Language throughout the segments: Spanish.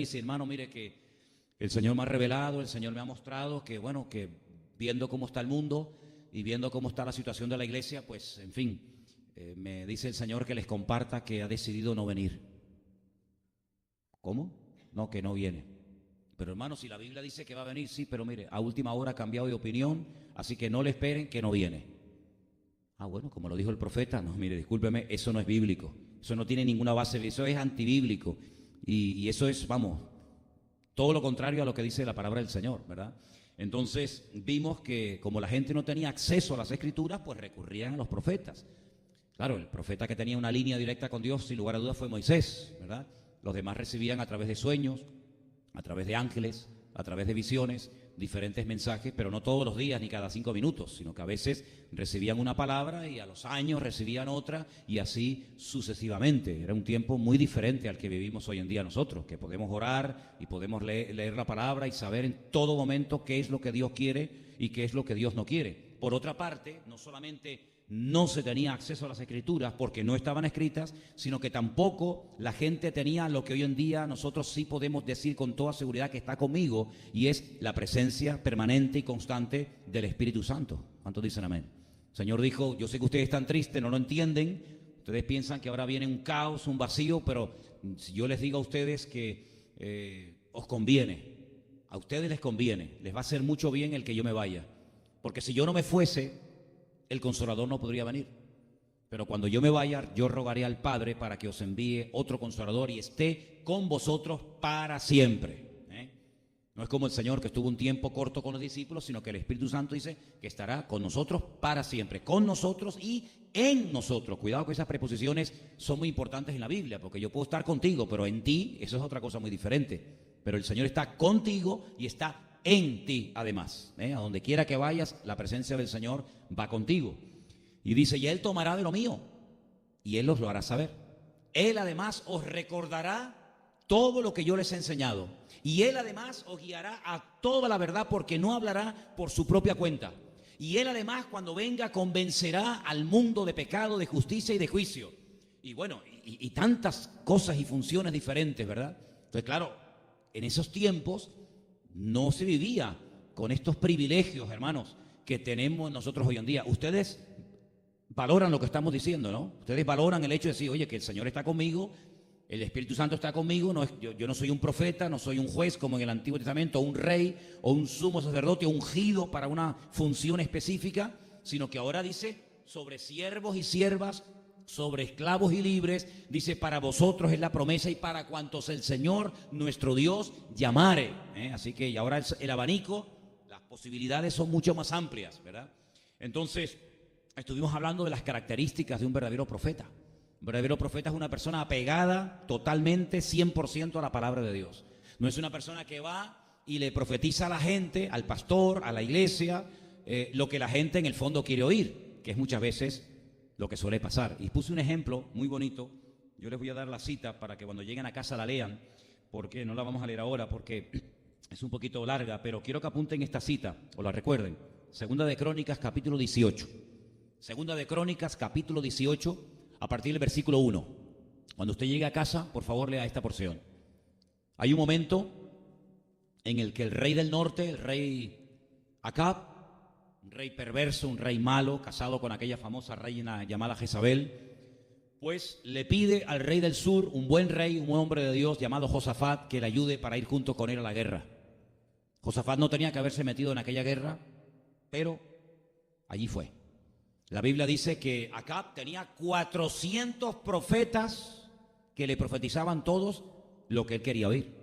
dice, hermano, mire que el Señor me ha revelado, el Señor me ha mostrado que, bueno, que viendo cómo está el mundo y viendo cómo está la situación de la iglesia, pues, en fin, me dice el Señor que les comparta que ha decidido no venir. ¿Cómo? No, que no viene. Pero hermano, si la Biblia dice que va a venir, sí, pero mire, a última hora ha cambiado de opinión, así que no le esperen, que no viene. Ah, bueno, como lo dijo el profeta, no, mire, discúlpeme, eso no es bíblico, eso no tiene ninguna base, eso es antibíblico, y eso es, vamos, todo lo contrario a lo que dice la palabra del Señor, ¿verdad? Entonces vimos que como la gente no tenía acceso a las Escrituras, pues recurrían a los profetas. Claro, el profeta que tenía una línea directa con Dios, sin lugar a dudas, fue Moisés, ¿verdad? Los demás recibían a través de sueños, a través de ángeles, a través de visiones, diferentes mensajes, pero no todos los días ni cada 5 minutos, sino que a veces recibían una palabra y a los años recibían otra y así sucesivamente. Era un tiempo muy diferente al que vivimos hoy en día nosotros, que podemos orar y podemos leer la palabra y saber en todo momento qué es lo que Dios quiere y qué es lo que Dios no quiere. Por otra parte, no solamente no se tenía acceso a las Escrituras porque no estaban escritas, sino que tampoco la gente tenía lo que hoy en día nosotros sí podemos decir con toda seguridad que está conmigo, y es la presencia permanente y constante del Espíritu Santo. ¿Cuántos dicen amén? El Señor dijo, yo sé que ustedes están tristes, no lo entienden, ustedes piensan que ahora viene un caos, un vacío, pero si yo les digo a ustedes que os conviene, a ustedes les conviene, les va a hacer mucho bien el que yo me vaya, porque si yo no me fuese, el Consolador no podría venir. Pero cuando yo me vaya, yo rogaré al Padre para que os envíe otro Consolador y esté con vosotros para siempre. No es como el Señor que estuvo un tiempo corto con los discípulos, sino que el Espíritu Santo dice que estará con nosotros para siempre, con nosotros y en nosotros. Cuidado que esas preposiciones son muy importantes en la Biblia, porque yo puedo estar contigo, pero en ti, eso es otra cosa muy diferente. Pero el Señor está contigo y está en ti además. A donde quiera que vayas, la presencia del Señor va contigo. Y dice, y Él tomará de lo mío y Él os lo hará saber. Él además os recordará todo lo que yo les he enseñado. Y Él además os guiará a toda la verdad, porque no hablará por su propia cuenta. Y Él además, cuando venga, convencerá al mundo de pecado, de justicia y de juicio. Y bueno, y tantas cosas y funciones diferentes, ¿verdad? Entonces, claro, en esos tiempos no se vivía con estos privilegios, hermanos, que tenemos nosotros hoy en día. Ustedes valoran lo que estamos diciendo, ¿no? Ustedes valoran el hecho de decir, oye, que el Señor está conmigo, el Espíritu Santo está conmigo, yo no soy un profeta, no soy un juez como en el Antiguo Testamento, o un rey, o un sumo sacerdote ungido para una función específica, sino que ahora dice sobre siervos y siervas, sobre esclavos y libres, dice, para vosotros es la promesa y para cuantos el Señor nuestro Dios llamare. Así que y ahora el abanico, las posibilidades son mucho más amplias, ¿verdad? Entonces, estuvimos hablando de las características de un verdadero profeta. Un verdadero profeta es una persona apegada totalmente, 100% a la palabra de Dios. No es una persona que va y le profetiza a la gente, al pastor, a la iglesia, lo que la gente en el fondo quiere oír, que es muchas veces lo que suele pasar. Y puse un ejemplo muy bonito. Yo les voy a dar la cita para que cuando lleguen a casa la lean, porque no la vamos a leer ahora porque es un poquito larga, pero quiero que apunten esta cita o la recuerden. Segunda de Crónicas, capítulo 18. Segunda de Crónicas, capítulo 18, a partir del versículo 1. Cuando usted llegue a casa, por favor, lea esta porción. Hay un momento en el que el rey del norte, el rey Acab, un rey perverso, un rey malo, casado con aquella famosa reina llamada Jezabel, pues le pide al rey del sur, un buen rey, un hombre de Dios llamado Josafat, que le ayude para ir junto con él a la guerra. Josafat no tenía que haberse metido en aquella guerra, pero allí fue. La Biblia dice que Acab tenía 400 profetas que le profetizaban todos lo que él quería oír.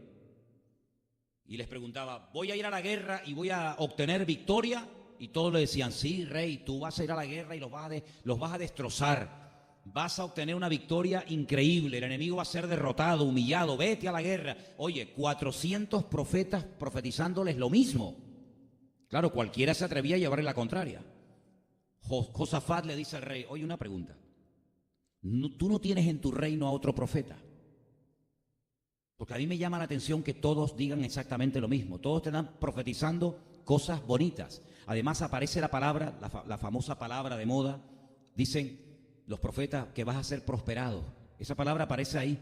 Y les preguntaba, voy a ir a la guerra y voy a obtener victoria. Y todos le decían, sí, rey, tú vas a ir a la guerra y los vas a destrozar. Vas a obtener una victoria increíble. El enemigo va a ser derrotado, humillado. Vete a la guerra. Oye, 400 profetas profetizándoles lo mismo. Claro, cualquiera se atrevía a llevarle la contraria. Josafat le dice al rey, oye, una pregunta. ¿Tú no tienes en tu reino a otro profeta? Porque a mí me llama la atención que todos digan exactamente lo mismo. Todos te están profetizando cosas bonitas. Además aparece la palabra, la famosa palabra de moda. Dicen los profetas que vas a ser prosperado. Esa palabra aparece ahí.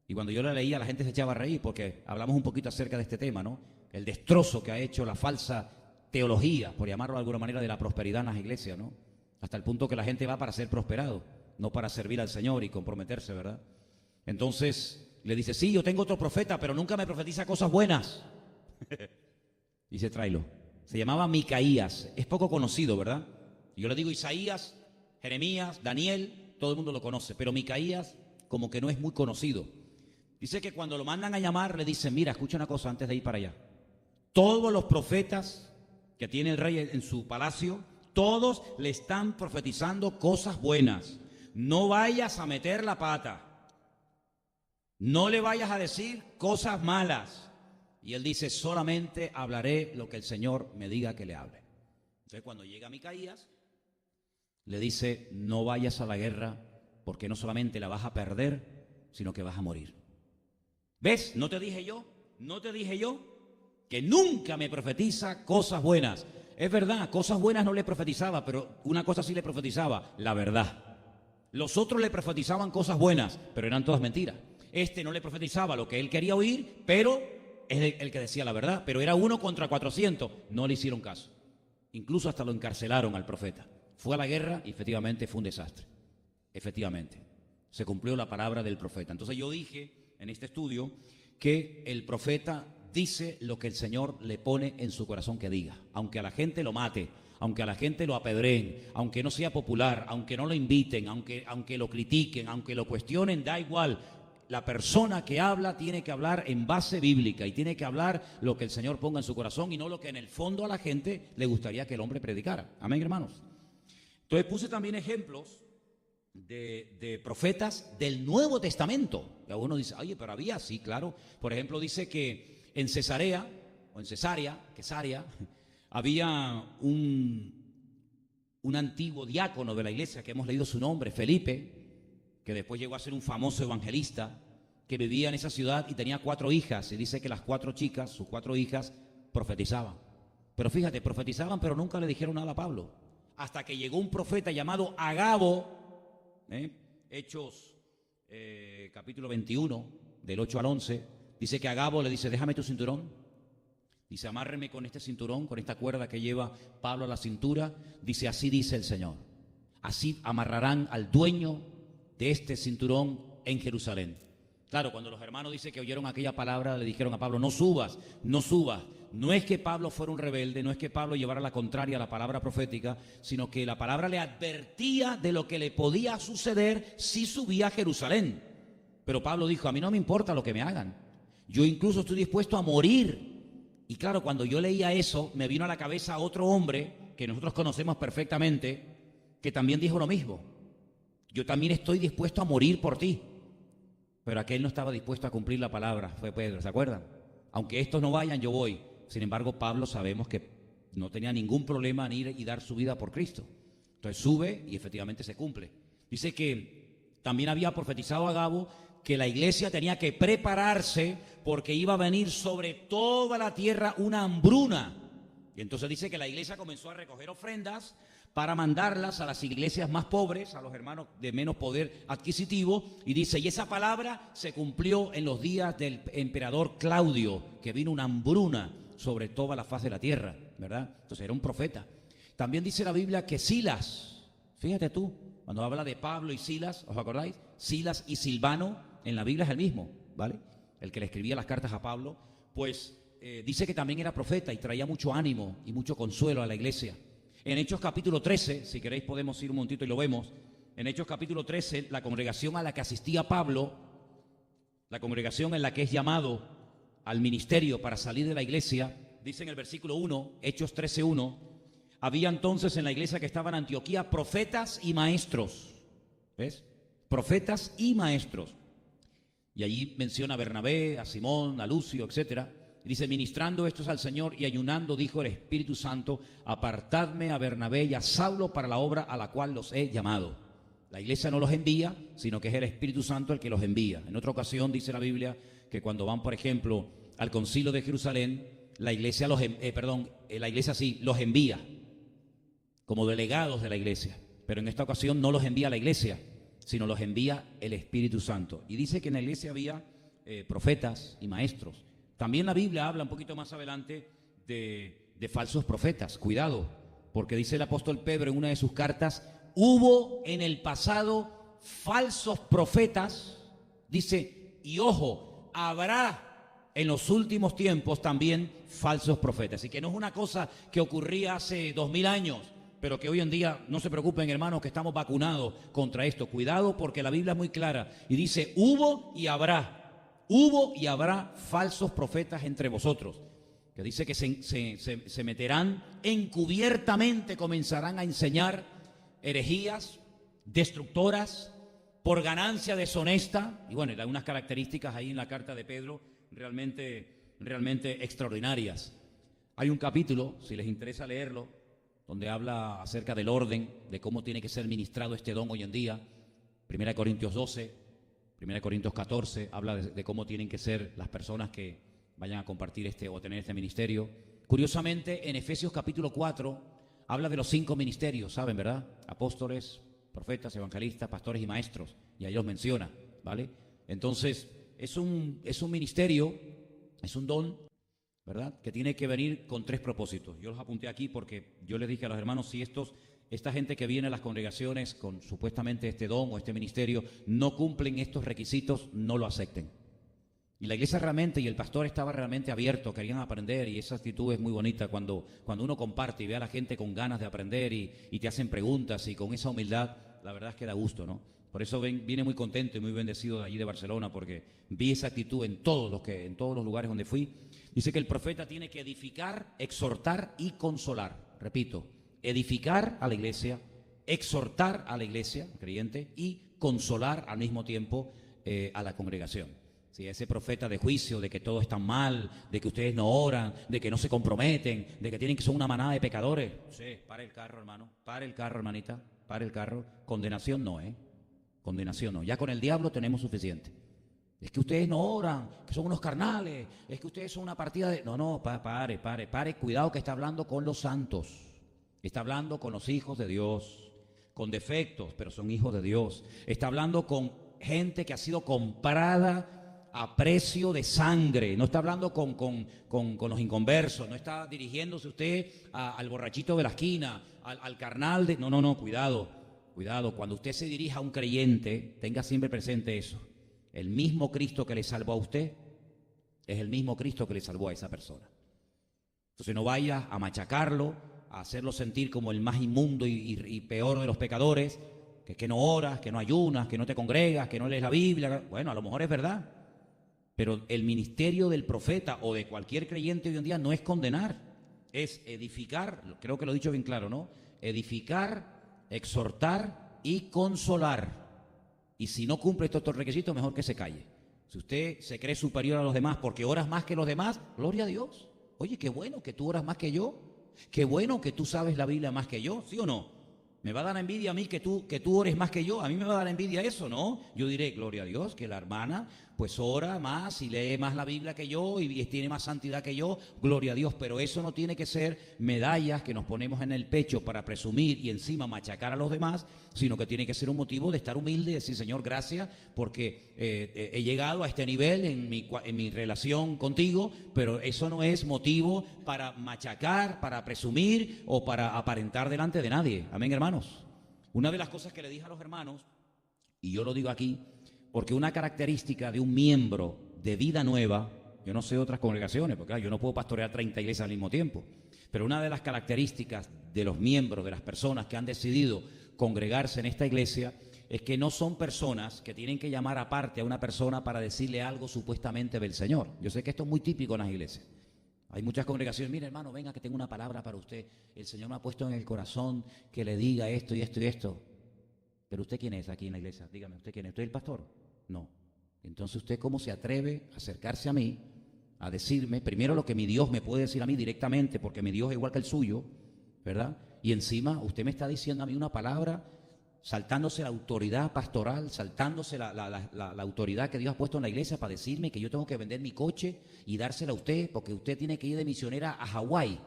Y cuando yo la leía, la gente se echaba a reír porque hablamos un poquito acerca de este tema, ¿no? El destrozo que ha hecho la falsa teología, por llamarlo de alguna manera, de la prosperidad en las iglesias, ¿no? Hasta el punto que la gente va para ser prosperado, no para servir al Señor y comprometerse, ¿verdad? Entonces le dice, sí, yo tengo otro profeta, pero nunca me profetiza cosas buenas. Dice, tráelo. Se llamaba Micaías, es poco conocido, ¿verdad? Yo le digo Isaías, Jeremías, Daniel, todo el mundo lo conoce, pero Micaías como que no es muy conocido. Dice que cuando lo mandan a llamar, le dicen, mira, escucha una cosa antes de ir para allá. Todos los profetas que tiene el rey en su palacio, todos le están profetizando cosas buenas. No vayas a meter la pata. No le vayas a decir cosas malas. Y él dice, solamente hablaré lo que el Señor me diga que le hable. Entonces cuando llega Micaías, le dice, no vayas a la guerra porque no solamente la vas a perder, sino que vas a morir. ¿Ves? ¿No te dije yo? ¿No te dije yo? Que nunca me profetiza cosas buenas. Es verdad, cosas buenas no le profetizaba, pero una cosa sí le profetizaba, la verdad. Los otros le profetizaban cosas buenas, pero eran todas mentiras. Este no le profetizaba lo que él quería oír, pero es el que decía la verdad. Pero era 1 contra 400, no le hicieron caso. Incluso hasta lo encarcelaron al profeta. Fue a la guerra y efectivamente fue un desastre. Efectivamente, se cumplió la palabra del profeta. Entonces yo dije en este estudio que el profeta dice lo que el Señor le pone en su corazón que diga, aunque a la gente lo mate, aunque a la gente lo apedreen, aunque no sea popular, aunque no lo inviten, aunque lo critiquen, aunque lo cuestionen, da igual. La persona que habla tiene que hablar en base bíblica y tiene que hablar lo que el Señor ponga en su corazón y no lo que en el fondo a la gente le gustaría que el hombre predicara. Amén, hermanos. Entonces puse también ejemplos de profetas del Nuevo Testamento. Y uno dice, oye, pero había, sí, claro. Por ejemplo, dice que en Cesarea, había un antiguo diácono de la iglesia que hemos leído su nombre, Felipe, que después llegó a ser un famoso evangelista, que vivía en esa ciudad y tenía 4 hijas. Y dice que las 4 chicas, sus 4 hijas, profetizaban. Pero fíjate, profetizaban, pero nunca le dijeron nada a Pablo. Hasta que llegó un profeta llamado Agabo, Hechos capítulo 21, del 8 al 11, dice que Agabo le dice, déjame tu cinturón. Dice, amárreme con este cinturón, con esta cuerda que lleva Pablo a la cintura. Dice, así dice el Señor. Así amarrarán al dueño de este cinturón en Jerusalén. Claro, cuando los hermanos dicen que oyeron aquella palabra, le dijeron a Pablo, no subas, no subas. No es que Pablo fuera un rebelde, no es que Pablo llevara la contraria a la palabra profética, sino que la palabra le advertía de lo que le podía suceder si subía a Jerusalén. Pero Pablo dijo, a mí no me importa lo que me hagan. Yo incluso estoy dispuesto a morir. Y claro, cuando yo leía eso, me vino a la cabeza otro hombre que nosotros conocemos perfectamente, que también dijo lo mismo. Yo también estoy dispuesto a morir por ti. Pero aquel no estaba dispuesto a cumplir la palabra, fue Pedro, ¿se acuerdan? Aunque estos no vayan, yo voy. Sin embargo, Pablo sabemos que no tenía ningún problema en ir y dar su vida por Cristo. Entonces sube y efectivamente se cumple. Dice que también había profetizado Agabo que la iglesia tenía que prepararse porque iba a venir sobre toda la tierra una hambruna. Y entonces dice que la iglesia comenzó a recoger ofrendas para mandarlas a las iglesias más pobres, a los hermanos de menos poder adquisitivo, y dice, y esa palabra se cumplió en los días del emperador Claudio, que vino una hambruna sobre toda la faz de la tierra, ¿verdad? Entonces era un profeta. También dice la Biblia que Silas, fíjate tú, cuando habla de Pablo y Silas, ¿os acordáis? Silas y Silvano, en la Biblia es el mismo, ¿vale? El que le escribía las cartas a Pablo, pues dice que también era profeta y traía mucho ánimo y mucho consuelo a la iglesia. En Hechos capítulo 13, si queréis podemos ir un momentito y lo vemos. En Hechos capítulo 13, la congregación a la que asistía Pablo, la congregación en la que es llamado al ministerio para salir de la iglesia, dice en el versículo 1, Hechos 13:1, había entonces en la iglesia que estaba en Antioquía profetas y maestros. ¿Ves? Profetas y maestros. Y allí menciona a Bernabé, a Simón, a Lucio, etcétera. Dice, ministrando estos al Señor y ayunando, dijo el Espíritu Santo, apartadme a Bernabé y a Saulo para la obra a la cual los he llamado. La iglesia no los envía, sino que es el Espíritu Santo el que los envía. En otra ocasión dice la Biblia que cuando van, por ejemplo, al concilio de Jerusalén, la iglesia los envía como delegados de la iglesia. Pero en esta ocasión no los envía la iglesia, sino los envía el Espíritu Santo. Y dice que en la iglesia había profetas y maestros. También la Biblia habla un poquito más adelante de falsos profetas. Cuidado, porque dice el apóstol Pedro en una de sus cartas, hubo en el pasado falsos profetas, dice, y ojo, habrá en los últimos tiempos también falsos profetas. Y que no es una cosa que ocurría hace 2000 años, pero que hoy en día, no se preocupen hermanos, que estamos vacunados contra esto. Cuidado, porque la Biblia es muy clara y dice, hubo y habrá falsos profetas entre vosotros, que dice que se meterán encubiertamente, comenzarán a enseñar herejías destructoras por ganancia deshonesta. Y bueno, hay unas características ahí en la carta de Pedro realmente extraordinarias. Hay un capítulo, si les interesa leerlo, donde habla acerca del orden, de cómo tiene que ser ministrado este don hoy en día. 1 Corintios 12, 1 Corintios 14, habla de cómo tienen que ser las personas que vayan a compartir o tener este ministerio. Curiosamente, en Efesios capítulo 4, habla de los 5 ministerios, ¿saben, verdad? Apóstoles, profetas, evangelistas, pastores y maestros, y ahí los menciona, ¿vale? Entonces, es un ministerio, es un don, ¿verdad?, que tiene que venir con 3 propósitos. Yo los apunté aquí porque yo les dije a los hermanos, si esta gente que viene a las congregaciones con supuestamente este don o este ministerio no cumplen estos requisitos, no lo acepten. Y la iglesia realmente, y el pastor estaba realmente abierto, querían aprender, y esa actitud es muy bonita cuando uno comparte y ve a la gente con ganas de aprender y te hacen preguntas, y con esa humildad, la verdad es que da gusto, ¿no? Por eso viene muy contento y muy bendecido de allí de Barcelona, porque vi esa actitud en todos los lugares donde fui. Dice que el profeta tiene que edificar, exhortar y consolar. Repito, edificar a la iglesia, exhortar a la iglesia, creyente, y consolar al mismo tiempo a la congregación. Si ese profeta de juicio, de que todo está mal, de que ustedes no oran, de que no se comprometen, de que son una manada de pecadores. Sí, pare el carro, hermano, pare el carro, hermanita, pare el carro. Condenación no, condenación no. Ya con el diablo tenemos suficiente. Es que ustedes no oran, que son unos carnales, es que ustedes son una partida de... No, pare, cuidado, que está hablando con los santos, está hablando con los hijos de Dios, con defectos, pero son hijos de Dios. Está hablando con gente que ha sido comprada a precio de sangre. No está hablando con los inconversos, no está dirigiéndose usted al borrachito de la esquina, al carnal de... No, cuidado. Cuando usted se dirija a un creyente, tenga siempre presente eso. El mismo Cristo que le salvó a usted es el mismo Cristo que le salvó a esa persona. Entonces no vaya a machacarlo, a hacerlo sentir como el más inmundo y peor de los pecadores, que no oras, que no ayunas, que no te congregas, que no lees la Biblia. Bueno, a lo mejor es verdad, pero el ministerio del profeta o de cualquier creyente hoy en día no es condenar, es edificar, creo que lo he dicho bien claro, ¿no? Edificar, exhortar y consolar. Y si no cumple estos requisitos, mejor que se calle. Si usted se cree superior a los demás porque oras más que los demás, gloria a Dios. Oye, qué bueno que tú oras más que yo. Qué bueno que tú sabes la Biblia más que yo, ¿sí o no? ¿Me va a dar envidia a mí que tú ores más que yo? A mí me va a dar envidia eso, ¿no? Yo diré, gloria a Dios, que la hermana pues ora más y lee más la Biblia que yo y tiene más santidad que yo, gloria a Dios. Pero eso no tiene que ser medallas que nos ponemos en el pecho para presumir y encima machacar a los demás, sino que tiene que ser un motivo de estar humilde y decir, Señor, gracias, porque he llegado a este nivel en mi relación contigo, pero eso no es motivo para machacar, para presumir o para aparentar delante de nadie. Amén, hermanos. Una de las cosas que le dije a los hermanos, y yo lo digo aquí, porque una característica de un miembro de Vida Nueva, yo no sé de otras congregaciones, porque claro, yo no puedo pastorear 30 iglesias al mismo tiempo, pero una de las características de los miembros, de las personas que han decidido congregarse en esta iglesia, es que no son personas que tienen que llamar aparte a una persona para decirle algo supuestamente del Señor. Yo sé que esto es muy típico en las iglesias. Hay muchas congregaciones, mire hermano, venga que tengo una palabra para usted. El Señor me ha puesto en el corazón que le diga esto y esto y esto. ¿Pero usted quién es aquí en la iglesia? Dígame, ¿usted quién es? ¿Usted es el pastor? No. Entonces, ¿usted cómo se atreve a acercarse a mí, a decirme, primero lo que mi Dios me puede decir a mí directamente, porque mi Dios es igual que el suyo, ¿verdad? Y encima, usted me está diciendo a mí una palabra, saltándose la autoridad pastoral, saltándose la autoridad que Dios ha puesto en la iglesia para decirme que yo tengo que vender mi coche y dársela a usted, porque usted tiene que ir de misionera a Hawái.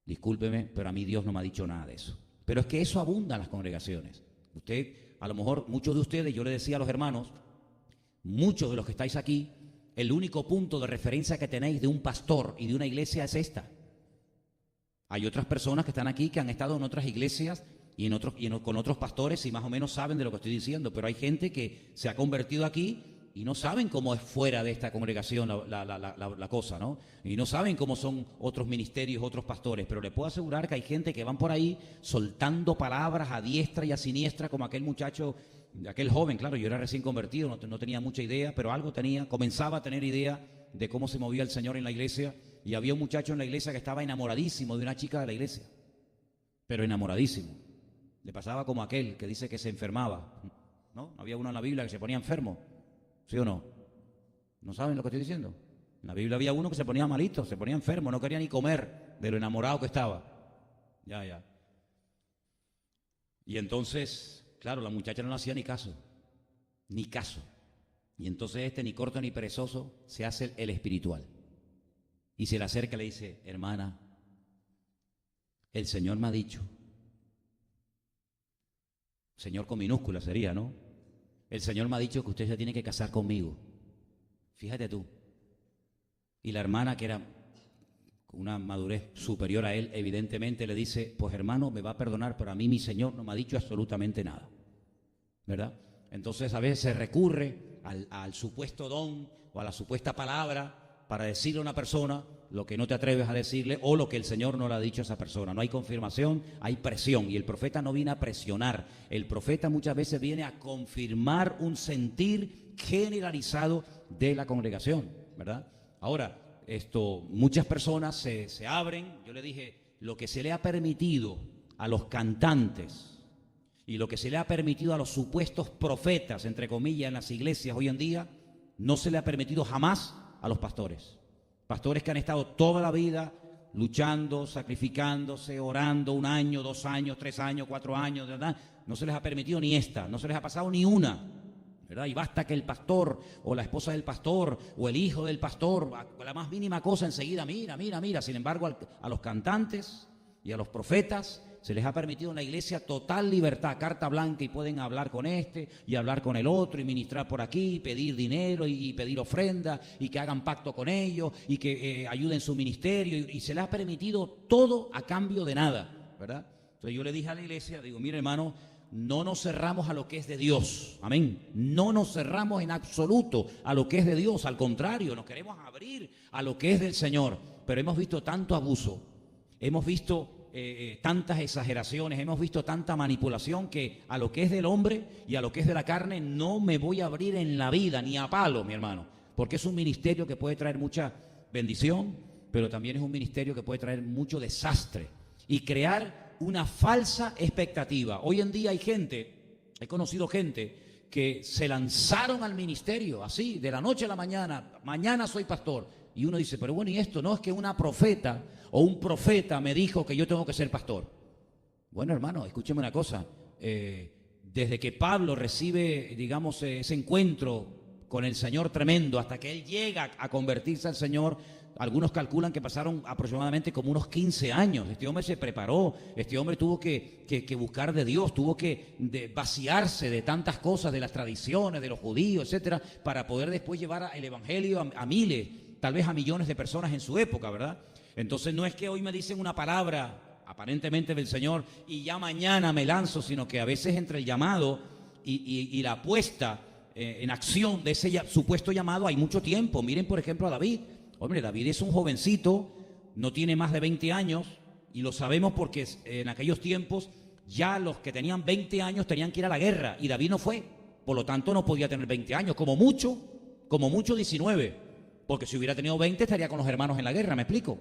Discúlpeme, pero a mí Dios no me ha dicho nada de eso. Pero es que eso abunda en las congregaciones. A lo mejor muchos de ustedes, yo le decía a los hermanos, Muchos de los que estáis aquí, el único punto de referencia que tenéis de un pastor y de una iglesia es esta. Hay otras personas que están aquí que han estado en otras iglesias y con otros pastores y más o menos saben de lo que estoy diciendo, pero hay gente que se ha convertido aquí y no saben cómo es fuera de esta congregación la cosa, ¿no? Y no saben cómo son otros ministerios, otros pastores, pero les puedo asegurar que hay gente que van por ahí soltando palabras a diestra y a siniestra, como aquel muchacho, aquel joven. Claro, yo era recién convertido, no tenía mucha idea, pero algo tenía, comenzaba a tener idea de cómo se movía el Señor en la iglesia, y había un muchacho en la iglesia que estaba enamoradísimo de una chica de la iglesia, pero enamoradísimo. Le pasaba como aquel que dice que se enfermaba, ¿no? Había uno en la Biblia que se ponía enfermo, ¿sí o no? ¿No saben lo que estoy diciendo? En la Biblia había uno que se ponía malito, se ponía enfermo, no quería ni comer de lo enamorado que estaba. Ya. Y entonces, claro, la muchacha no le hacía ni caso. Y entonces ni corto ni perezoso, se hace el espiritual. Y se le acerca y le dice: hermana, el Señor me ha dicho, Señor con minúscula sería, ¿no? El Señor me ha dicho que usted se tiene que casar conmigo. Fíjate tú. Y la hermana, que era con una madurez superior a él, evidentemente le dice: pues hermano, me va a perdonar, pero a mí mi Señor no me ha dicho absolutamente nada, ¿verdad? Entonces a veces se recurre al supuesto don o a la supuesta palabra para decirle a una persona lo que no te atreves a decirle o lo que el Señor no le ha dicho a esa persona. No hay confirmación, hay presión. Y el profeta no viene a presionar. El profeta muchas veces viene a confirmar un sentir generalizado de la congregación, ¿verdad? Ahora, muchas personas se abren. Yo le dije, lo que se le ha permitido a los cantantes y lo que se le ha permitido a los supuestos profetas, entre comillas, en las iglesias hoy en día, no se le ha permitido jamás a los pastores. Pastores que han estado toda la vida luchando, sacrificándose, orando 1 año, 2 años, 3 años, 4 años, ¿verdad? No se les ha permitido ni esta, no se les ha pasado ni una, ¿verdad? Y basta que el pastor o la esposa del pastor o el hijo del pastor, la más mínima cosa enseguida, mira. Sin embargo, a los cantantes y a los profetas se les ha permitido en la iglesia total libertad, carta blanca, y pueden hablar con este y hablar con el otro y ministrar por aquí, y pedir dinero y pedir ofrenda y que hagan pacto con ellos y que ayuden su ministerio, y se les ha permitido todo a cambio de nada, ¿verdad? Entonces yo le dije a la iglesia, digo, mire hermano, no nos cerramos a lo que es de Dios, amén, no nos cerramos en absoluto a lo que es de Dios, al contrario, nos queremos abrir a lo que es del Señor, pero hemos visto tanto abuso, hemos visto tantas exageraciones, hemos visto tanta manipulación, que a lo que es del hombre y a lo que es de la carne no me voy a abrir en la vida, ni a palo, mi hermano, porque es un ministerio que puede traer mucha bendición, pero también es un ministerio que puede traer mucho desastre y crear una falsa expectativa. Hoy en día he conocido gente que se lanzaron al ministerio así, de la noche a la mañana soy pastor, y uno dice, pero bueno, ¿y esto? No, es que una profeta o un profeta me dijo que yo tengo que ser pastor. Bueno, hermano, escúcheme una cosa. Desde que Pablo recibe, digamos, ese encuentro con el Señor tremendo, hasta que él llega a convertirse al Señor, algunos calculan que pasaron aproximadamente como unos 15 años. Este hombre se preparó, este hombre tuvo que buscar de Dios, tuvo que vaciarse de tantas cosas, de las tradiciones, de los judíos, etcétera, para poder después llevar el evangelio a miles, tal vez a millones de personas en su época, ¿verdad? Entonces no es que hoy me dicen una palabra aparentemente del Señor y ya mañana me lanzo, sino que a veces entre el llamado y la puesta en acción de ese supuesto llamado hay mucho tiempo. Miren por ejemplo a David. Hombre, David es un jovencito, no tiene más de 20 años, y lo sabemos porque en aquellos tiempos ya los que tenían 20 años tenían que ir a la guerra, y David no fue, por lo tanto no podía tener 20 años, como mucho 19, porque si hubiera tenido 20 estaría con los hermanos en la guerra, ¿me explico?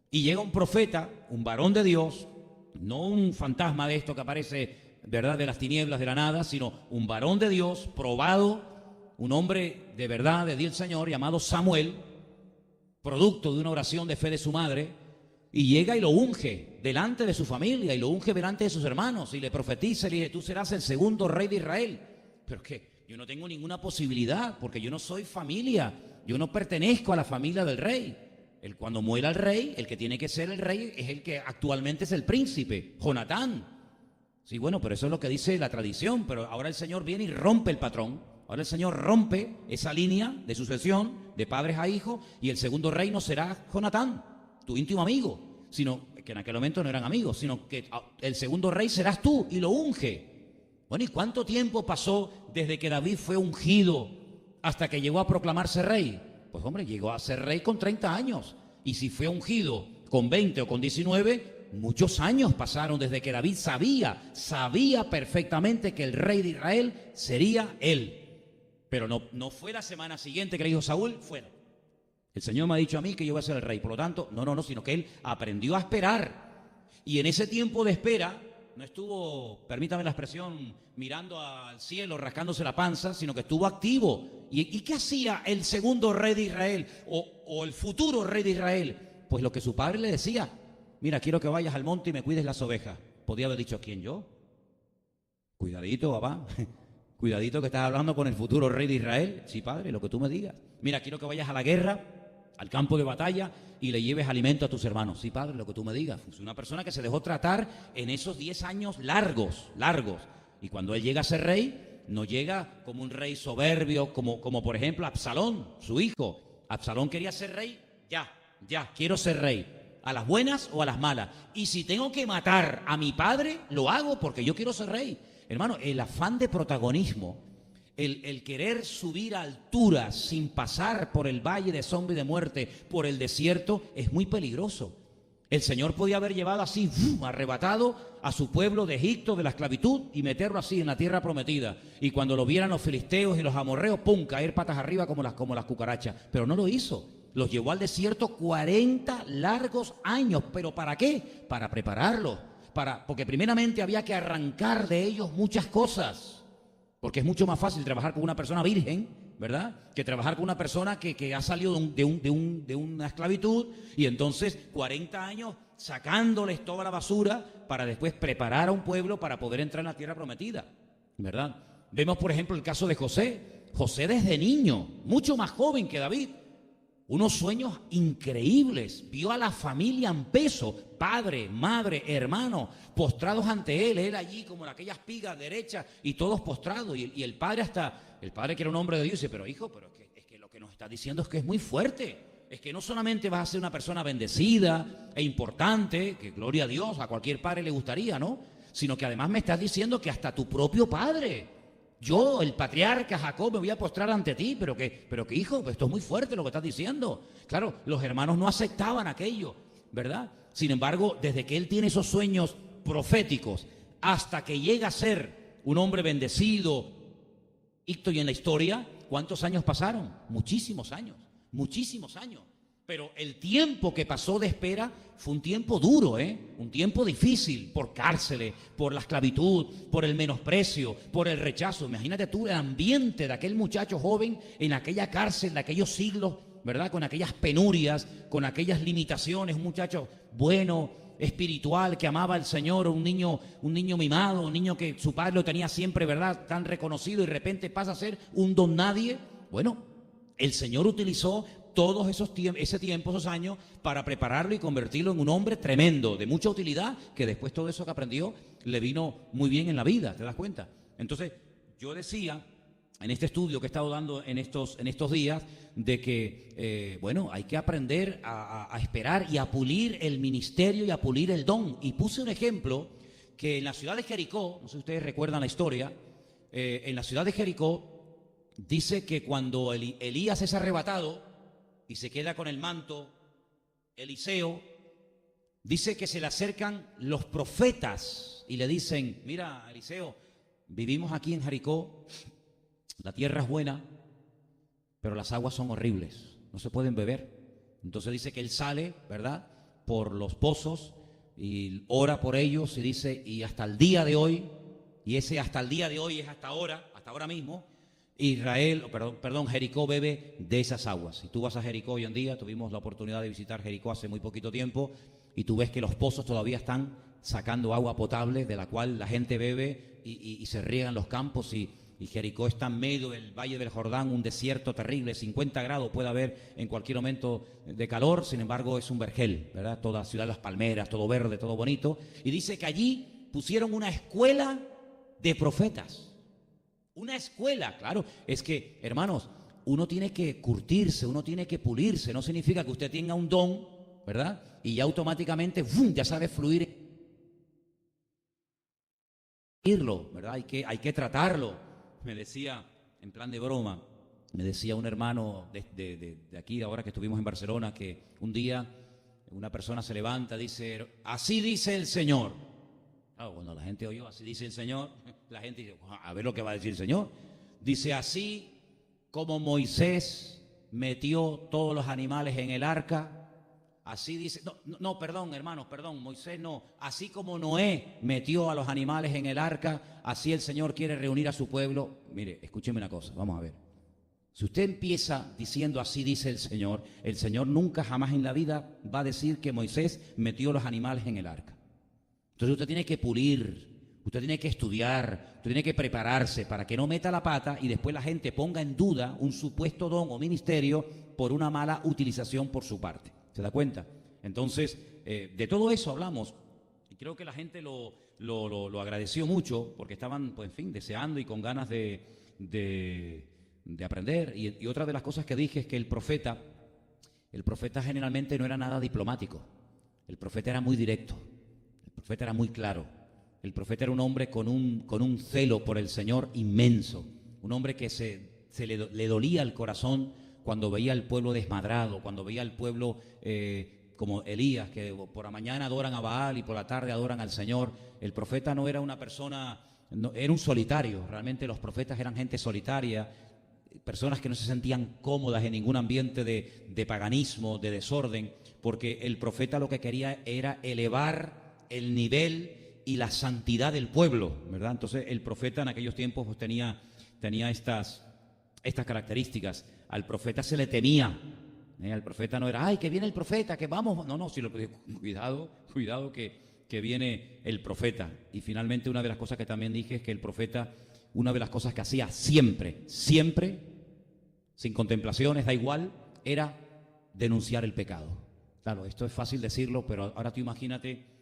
Y llega un profeta, un varón de Dios, no un fantasma de esto que aparece, ¿verdad?, de las tinieblas, de la nada, sino un varón de Dios, probado, un hombre de verdad, de Dios el Señor, llamado Samuel, producto de una oración de fe de su madre, y llega y lo unge delante de su familia, y lo unge delante de sus hermanos, y le profetiza, y le dice, tú serás el segundo rey de Israel. Pero es que yo no tengo ninguna posibilidad, porque yo no soy familia, yo no pertenezco a la familia del rey. Cuando muera el rey, el que tiene que ser el rey es el que actualmente es el príncipe, Jonatán. Sí, bueno, pero eso es lo que dice la tradición, pero ahora el Señor viene y rompe el patrón, Ahora el Señor rompe esa línea de sucesión de padres a hijos y el segundo rey no será Jonatán, tu íntimo amigo, sino que en aquel momento no eran amigos, sino que el segundo rey serás tú y lo unge. Bueno, ¿y cuánto tiempo pasó desde que David fue ungido hasta que llegó a proclamarse rey? Pues hombre, llegó a ser rey con 30 años. Y si fue ungido con 20 o con 19, muchos años pasaron desde que David sabía perfectamente que el rey de Israel sería él. Pero no fue la semana siguiente que le dijo Saúl, fuera. El Señor me ha dicho a mí que yo voy a ser el rey. Por lo tanto, no, sino que él aprendió a esperar. Y en ese tiempo de espera, no estuvo, permítame la expresión, mirando al cielo, rascándose la panza, sino que estuvo activo. ¿Y qué hacía el segundo rey de Israel o el futuro rey de Israel? Pues lo que su padre le decía. Mira, quiero que vayas al monte y me cuides las ovejas. ¿Podía haber dicho quién yo? Cuidadito, papá. Cuidadito que estás hablando con el futuro rey de Israel. Sí, padre, lo que tú me digas. Mira, quiero que vayas a la guerra, al campo de batalla y le lleves alimento a tus hermanos. Sí, padre, lo que tú me digas. Es una persona que se dejó tratar en esos 10 años largos. Y cuando él llega a ser rey, no llega como un rey soberbio, como por ejemplo Absalón, su hijo. Absalón quería ser rey, ya, quiero ser rey. A las buenas o a las malas. Y si tengo que matar a mi padre, lo hago porque yo quiero ser rey. Hermano, el afán de protagonismo, el querer subir a alturas sin pasar por el valle de sombra y de muerte, por el desierto, es muy peligroso. El Señor podía haber llevado así, arrebatado a su pueblo de Egipto, de la esclavitud, y meterlo así en la tierra prometida. Y cuando lo vieran los filisteos y los amorreos, ¡pum!, caer patas arriba como las cucarachas. Pero no lo hizo. Los llevó al desierto 40 largos años. ¿Pero para qué? Para prepararlos. Porque primeramente había que arrancar de ellos muchas cosas. Porque es mucho más fácil trabajar con una persona virgen, ¿verdad?, que trabajar con una persona que ha salido de una esclavitud y entonces 40 años sacándoles toda la basura para después preparar a un pueblo para poder entrar en la tierra prometida, ¿verdad? Vemos, por ejemplo, el caso de José. José desde niño, mucho más joven que David, unos sueños increíbles. Vio a la familia en peso, padre, madre, hermano, postrados ante él allí como en aquellas pigas derechas y todos postrados. Y el padre que era un hombre de Dios, dice, pero hijo, es que lo que nos está diciendo es que es muy fuerte. Es que no solamente vas a ser una persona bendecida e importante, que gloria a Dios, a cualquier padre le gustaría, ¿no? Sino que además me estás diciendo que hasta tu propio padre, yo, el patriarca Jacob, me voy a postrar ante ti, pero que hijo, esto es muy fuerte lo que estás diciendo. Claro, los hermanos no aceptaban aquello, ¿verdad? Sin embargo, desde que él tiene esos sueños proféticos hasta que llega a ser un hombre bendecido, y en la historia, ¿cuántos años pasaron? Muchísimos años. Pero el tiempo que pasó de espera fue un tiempo duro, un tiempo difícil, por cárceles, por la esclavitud, por el menosprecio, por el rechazo. Imagínate tú el ambiente de aquel muchacho joven en aquella cárcel de aquellos siglos, ¿verdad? Con aquellas penurias, con aquellas limitaciones, un muchacho bueno, espiritual, que amaba al Señor, un niño mimado, un niño que su padre lo tenía siempre, ¿verdad?, tan reconocido, y de repente pasa a ser un don nadie. Bueno, el Señor utilizó todos ese tiempo, esos años, para prepararlo y convertirlo en un hombre tremendo, de mucha utilidad, que después todo eso que aprendió le vino muy bien en la vida, ¿te das cuenta? Entonces, yo decía, en este estudio que he estado dando en estos días, de que, hay que aprender a esperar y a pulir el ministerio y a pulir el don. Y puse un ejemplo que en la ciudad de Jericó, no sé si ustedes recuerdan la historia, en la ciudad de Jericó, dice que cuando Elías es arrebatado y se queda con el manto, Eliseo, dice que se le acercan los profetas y le dicen, mira, Eliseo, vivimos aquí en Jericó, la tierra es buena, pero las aguas son horribles, no se pueden beber. Entonces dice que él sale, ¿verdad?, por los pozos y ora por ellos y dice, y hasta el día de hoy, y ese hasta el día de hoy es hasta ahora mismo, Jericó bebe de esas aguas. Si tú vas a Jericó hoy en día, tuvimos la oportunidad de visitar Jericó hace muy poquito tiempo, y tú ves que los pozos todavía están sacando agua potable, de la cual la gente bebe y se riegan los campos, y Jericó está en medio del Valle del Jordán, un desierto terrible, 50 grados puede haber en cualquier momento de calor, sin embargo es un vergel, ¿verdad? Toda la ciudad de las palmeras, todo verde, todo bonito, y dice que allí pusieron una escuela de profetas. Una escuela, claro. Es que, hermanos, uno tiene que curtirse, uno tiene que pulirse. No significa que usted tenga un don, ¿verdad? Y ya automáticamente, ¡fum!, ya sabe fluir, ¿verdad? Hay que tratarlo. Me decía, en plan de broma, me decía un hermano de aquí, ahora que estuvimos en Barcelona, que un día una persona se levanta, dice, así dice el Señor. Claro, cuando la gente oyó, así dice el Señor, la gente dice, a ver lo que va a decir el Señor. Dice, así como Moisés metió todos los animales en el arca, así dice, perdón, hermanos, perdón, Moisés no, así como Noé metió a los animales en el arca, así el Señor quiere reunir a su pueblo. Mire, escúcheme una cosa, vamos a ver. Si usted empieza diciendo así dice el Señor nunca jamás en la vida va a decir que Moisés metió los animales en el arca. Entonces usted tiene que pulir, usted tiene que estudiar, usted tiene que prepararse para que no meta la pata y después la gente ponga en duda un supuesto don o ministerio por una mala utilización por su parte. ¿Se da cuenta? Entonces, de todo eso hablamos y creo que la gente lo agradeció mucho porque estaban, pues, en fin, deseando y con ganas de aprender. Y otra de las cosas que dije es que el profeta generalmente no era nada diplomático. El profeta era muy directo. El profeta era muy claro. El profeta era un hombre con un celo por el Señor inmenso. Un hombre que le dolía el corazón cuando veía al pueblo desmadrado, cuando veía al pueblo como Elías, que por la mañana adoran a Baal y por la tarde adoran al Señor. El profeta no era una persona, no, era un solitario. Realmente los profetas eran gente solitaria, personas que no se sentían cómodas en ningún ambiente de paganismo, de desorden, porque el profeta lo que quería era elevar el nivel y la santidad del pueblo, ¿verdad? Entonces el profeta en aquellos tiempos pues, tenía estas características. Al profeta se le temía. Al profeta no era, ¡ay, que viene el profeta, que vamos! No, si lo cuidado que viene el profeta. Y finalmente una de las cosas que también dije es que el profeta, una de las cosas que hacía siempre, sin contemplaciones, da igual, era denunciar el pecado. Claro, esto es fácil decirlo, pero ahora tú imagínate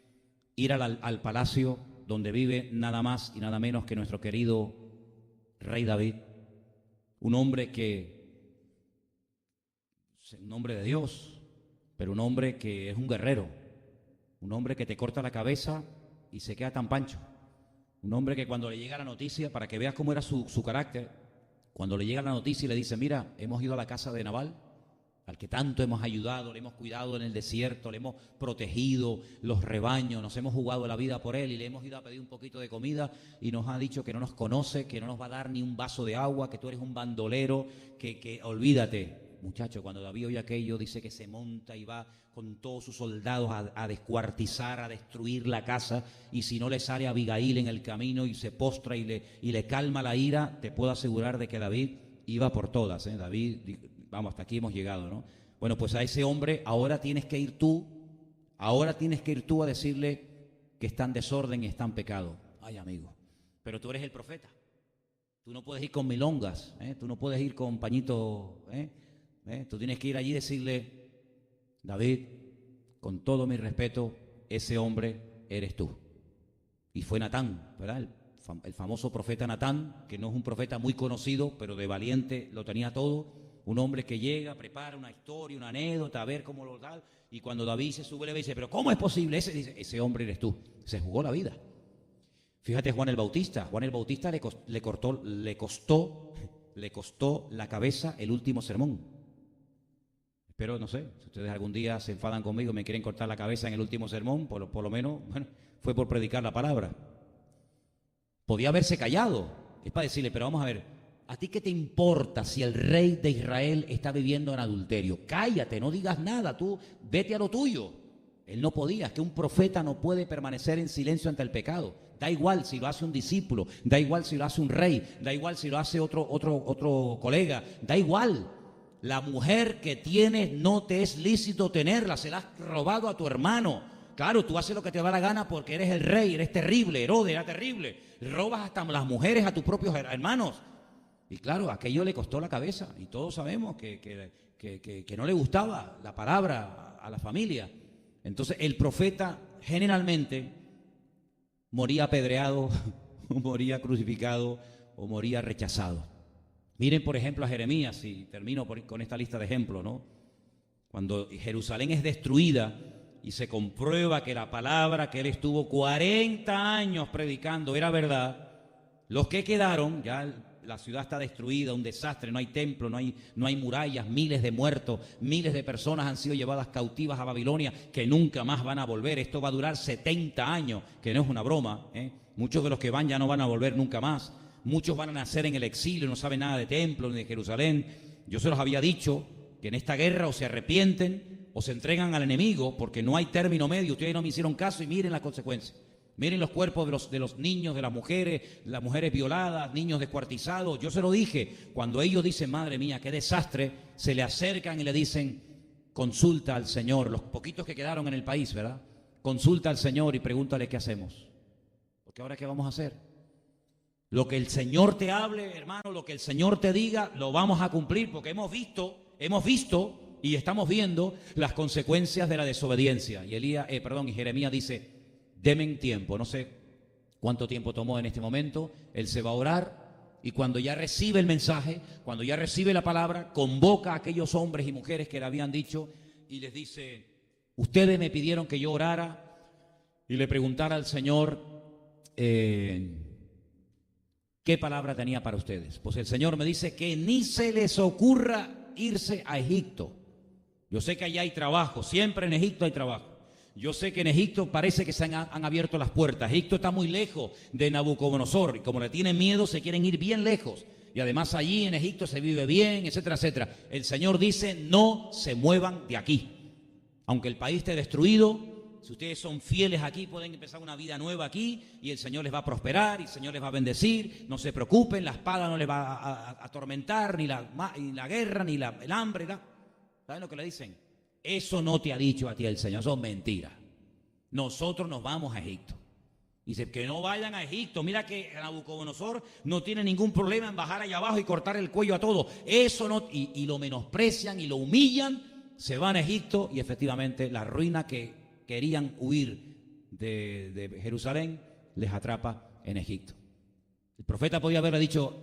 ir al palacio donde vive nada más y nada menos que nuestro querido rey David, un hombre un hombre de Dios, pero un hombre que es un guerrero, un hombre que te corta la cabeza y se queda tan pancho, un hombre que cuando le llega la noticia, para que veas cómo era su carácter, cuando le llega la noticia y le dice, mira, hemos ido a la casa de Nabal, al que tanto hemos ayudado, le hemos cuidado en el desierto, le hemos protegido los rebaños, nos hemos jugado la vida por él y le hemos ido a pedir un poquito de comida y nos ha dicho que no nos conoce, que no nos va a dar ni un vaso de agua, que tú eres un bandolero, que olvídate. Muchacho, cuando David oye aquello, dice que se monta y va con todos sus soldados a descuartizar, a destruir la casa, y si no le sale Abigail en el camino y se postra y le calma la ira, te puedo asegurar de que David iba por todas, ¿eh? David, vamos, hasta aquí hemos llegado, ¿no? Bueno, pues a ese hombre ahora tienes que ir tú a decirle que está en desorden y está en pecado. Ay, amigo, pero tú eres el profeta. Tú no puedes ir con milongas, ¿eh? Tú no puedes ir con pañito, Tú tienes que ir allí y decirle, David, con todo mi respeto, ese hombre eres tú. Y fue Natán, ¿verdad? El famoso profeta Natán, que no es un profeta muy conocido, pero de valiente lo tenía todo. Un hombre que llega, prepara una historia, una anécdota, a ver cómo lo da. Y cuando David se sube, le dice, pero ¿cómo es posible? Ese hombre eres tú. Se jugó la vida. Fíjate Juan el Bautista. Juan el Bautista le costó la cabeza el último sermón. Pero no sé, si ustedes algún día se enfadan conmigo, me quieren cortar la cabeza en el último sermón, por lo menos, bueno, fue por predicar la palabra. Podía haberse callado, es para decirle, pero vamos a ver, ¿a ti qué te importa si el rey de Israel está viviendo en adulterio? Cállate, no digas nada, tú vete a lo tuyo. Él no podía, es que un profeta no puede permanecer en silencio ante el pecado. Da igual si lo hace un discípulo, da igual si lo hace un rey, da igual si lo hace otro colega, da igual. La mujer que tienes no te es lícito tenerla, se la has robado a tu hermano. Claro, tú haces lo que te da la gana porque eres el rey, eres terrible, Herodes era terrible. Robas hasta las mujeres a tus propios hermanos. Y claro, aquello le costó la cabeza y todos sabemos que no le gustaba la palabra a la familia. Entonces el profeta generalmente moría apedreado, moría crucificado o moría rechazado. Miren, por ejemplo, a Jeremías, y termino con esta lista de ejemplos, ¿no? Cuando Jerusalén es destruida y se comprueba que la palabra que él estuvo 40 años predicando era verdad, los que quedaron, ya la ciudad está destruida, un desastre, no hay templo, no hay murallas, miles de muertos, miles de personas han sido llevadas cautivas a Babilonia que nunca más van a volver. Esto va a durar 70 años, que no es una broma, ¿eh? Muchos de los que van ya no van a volver nunca más. Muchos van a nacer en el exilio, no saben nada de templo ni de Jerusalén. Yo se los había dicho que en esta guerra o se arrepienten o se entregan al enemigo, porque no hay término medio. Ustedes no me hicieron caso y miren las consecuencias. Miren los cuerpos de los niños, de las mujeres violadas, niños descuartizados. Yo se lo dije, cuando ellos dicen, madre mía, qué desastre, se le acercan y le dicen, consulta al Señor. Los poquitos que quedaron en el país, ¿verdad? Consulta al Señor y pregúntale qué hacemos. Porque ahora, ¿qué vamos a hacer? Lo que el Señor te hable, hermano, lo que el Señor te diga, lo vamos a cumplir, porque hemos visto y estamos viendo las consecuencias de la desobediencia. Y Jeremías dice, denme tiempo, no sé cuánto tiempo tomó en este momento. Él se va a orar y cuando ya recibe el mensaje, cuando ya recibe la palabra, convoca a aquellos hombres y mujeres que le habían dicho y les dice, ustedes me pidieron que yo orara y le preguntara al Señor qué palabra tenía para ustedes. Pues el Señor me dice que ni se les ocurra irse a Egipto. Yo sé que allá hay trabajo, siempre en Egipto hay trabajo. Yo sé que en Egipto parece que se han abierto las puertas. Egipto está muy lejos de Nabucodonosor y como le tienen miedo se quieren ir bien lejos. Y además allí en Egipto se vive bien, etcétera, etcétera. El Señor dice, no se muevan de aquí. Aunque el país esté destruido, si ustedes son fieles aquí, pueden empezar una vida nueva aquí y el Señor les va a prosperar y el Señor les va a bendecir. No se preocupen, la espada no les va a atormentar, ni la guerra, ni el hambre. ¿Saben lo que le dicen? Eso no te ha dicho a ti el Señor, son mentiras. Nosotros nos vamos a Egipto. Dice que no vayan a Egipto. Mira que Nabucodonosor no tiene ningún problema en bajar allá abajo y cortar el cuello a todos. Eso no, y lo menosprecian y lo humillan. Se van a Egipto y efectivamente la ruina que querían huir de Jerusalén les atrapa en Egipto. El profeta podía haberle dicho,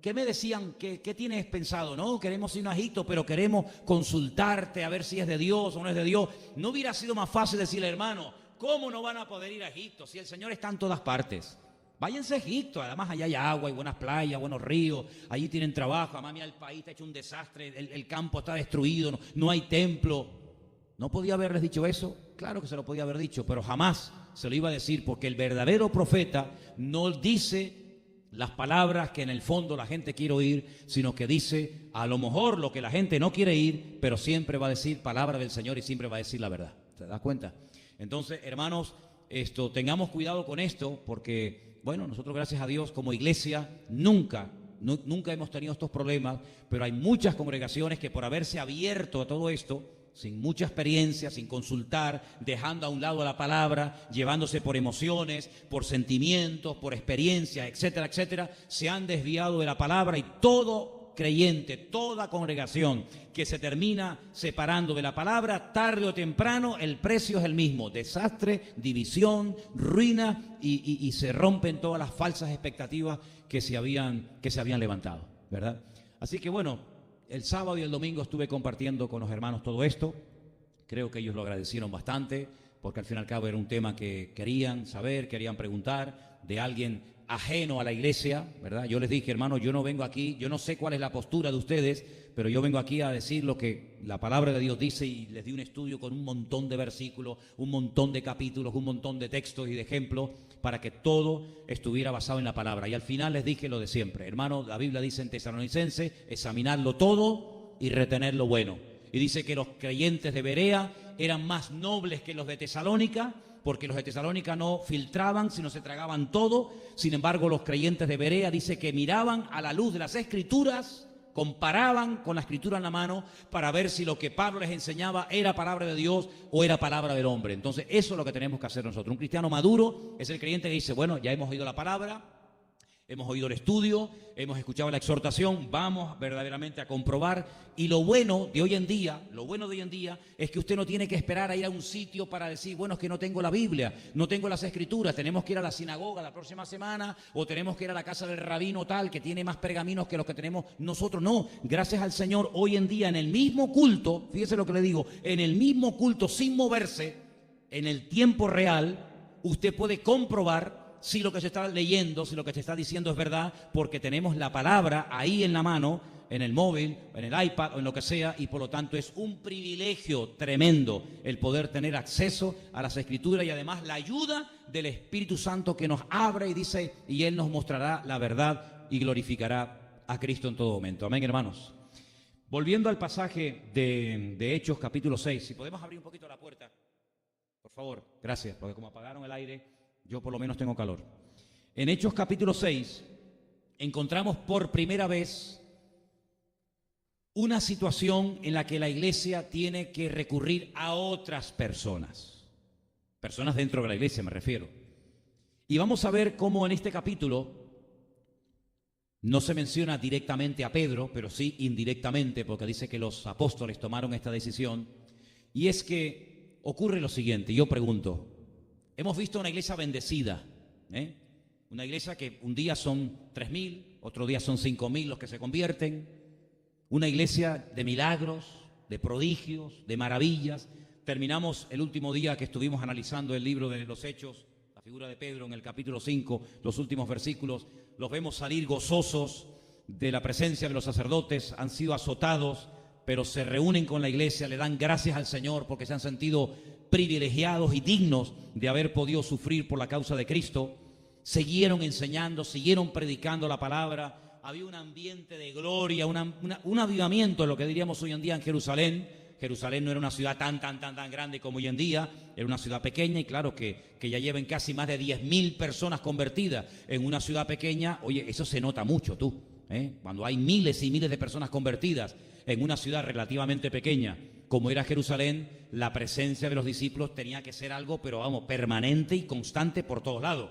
¿qué me decían? ¿Qué tienes pensado? No, queremos ir a Egipto, pero queremos consultarte a ver si es de Dios o no es de Dios. ¿No hubiera sido más fácil decirle, hermano, cómo no van a poder ir a Egipto si el Señor está en todas partes? Váyanse a Egipto, además allá hay agua, hay buenas playas, buenos ríos, allí tienen trabajo, además mira, el país está hecho un desastre, el campo está destruido, no hay templo. ¿No podía haberles dicho eso? Claro que se lo podía haber dicho, pero jamás se lo iba a decir, porque el verdadero profeta no dice las palabras que en el fondo la gente quiere oír, sino que dice a lo mejor lo que la gente no quiere oír, pero siempre va a decir palabra del Señor y siempre va a decir la verdad. ¿Se da cuenta? Entonces, hermanos, tengamos cuidado con esto, porque, bueno, nosotros gracias a Dios como iglesia nunca hemos tenido estos problemas, pero hay muchas congregaciones que por haberse abierto a todo esto, sin mucha experiencia, sin consultar, dejando a un lado la palabra, llevándose por emociones, por sentimientos, por experiencias, etcétera, etcétera, se han desviado de la palabra y todo creyente, toda congregación que se termina separando de la palabra, tarde o temprano el precio es el mismo, desastre, división, ruina y se rompen todas las falsas expectativas que se habían levantado, ¿verdad? Así que bueno, el sábado y el domingo estuve compartiendo con los hermanos todo esto. Creo que ellos lo agradecieron bastante, porque al fin y al cabo era un tema que querían saber, querían preguntar de alguien ajeno a la iglesia, ¿verdad? Yo les dije, hermanos, yo no vengo aquí, yo no sé cuál es la postura de ustedes, pero yo vengo aquí a decir lo que la palabra de Dios dice y les di un estudio con un montón de versículos, un montón de capítulos, un montón de textos y de ejemplos para que todo estuviera basado en la palabra. Y al final les dije lo de siempre. Hermano, la Biblia dice en Tesalonicenses, examinarlo todo y retener lo bueno. Y dice que los creyentes de Berea eran más nobles que los de Tesalónica, porque los de Tesalónica no filtraban, sino se tragaban todo. Sin embargo, los creyentes de Berea dice que miraban a la luz de las Escrituras, comparaban con la Escritura en la mano para ver si lo que Pablo les enseñaba era palabra de Dios o era palabra del hombre. Entonces, eso es lo que tenemos que hacer nosotros. Un cristiano maduro es el creyente que dice, bueno, ya hemos oído la palabra, Hemos oído el estudio, hemos escuchado la exhortación, vamos verdaderamente a comprobar. Y lo bueno de hoy en día es que usted no tiene que esperar a ir a un sitio para decir, bueno, es que no tengo la Biblia, no tengo las Escrituras, tenemos que ir a la sinagoga la próxima semana o tenemos que ir a la casa del rabino tal que tiene más pergaminos que los que tenemos nosotros. No, gracias al Señor, hoy en día en el mismo culto, fíjese lo que le digo, en el mismo culto sin moverse, en el tiempo real, usted puede comprobar si lo que se está leyendo, si lo que se está diciendo es verdad, porque tenemos la palabra ahí en la mano, en el móvil, en el iPad o en lo que sea, y por lo tanto es un privilegio tremendo el poder tener acceso a las Escrituras y además la ayuda del Espíritu Santo que nos abre y dice, y Él nos mostrará la verdad y glorificará a Cristo en todo momento. Amén, hermanos. Volviendo al pasaje de Hechos capítulo 6, si podemos abrir un poquito la puerta, por favor, gracias, porque como apagaron el aire, yo por lo menos tengo calor. En Hechos capítulo 6 encontramos por primera vez una situación en la que la iglesia tiene que recurrir a otras personas. Personas dentro de la iglesia me refiero. Y vamos a ver cómo en este capítulo no se menciona directamente a Pedro, pero sí indirectamente, porque dice que los apóstoles tomaron esta decisión. Y es que ocurre lo siguiente, yo pregunto, hemos visto una iglesia bendecida, una iglesia que un día son 3.000, otro día son 5.000 los que se convierten, una iglesia de milagros, de prodigios, de maravillas. Terminamos el último día que estuvimos analizando el libro de los Hechos, la figura de Pedro en el capítulo 5, los últimos versículos, los vemos salir gozosos de la presencia de los sacerdotes, han sido azotados, pero se reúnen con la iglesia, le dan gracias al Señor porque se han sentido privilegiados y dignos de haber podido sufrir por la causa de Cristo. Siguieron enseñando, siguieron predicando la palabra, había un ambiente de gloria, un avivamiento, lo que diríamos hoy en día en Jerusalén. Jerusalén no era una ciudad tan grande como hoy en día, era una ciudad pequeña y claro que ya lleven casi más de 10.000 personas convertidas en una ciudad pequeña. Oye, eso se nota mucho tú, cuando hay miles y miles de personas convertidas en una ciudad relativamente pequeña como era Jerusalén, la presencia de los discípulos tenía que ser algo, pero vamos, permanente y constante por todos lados.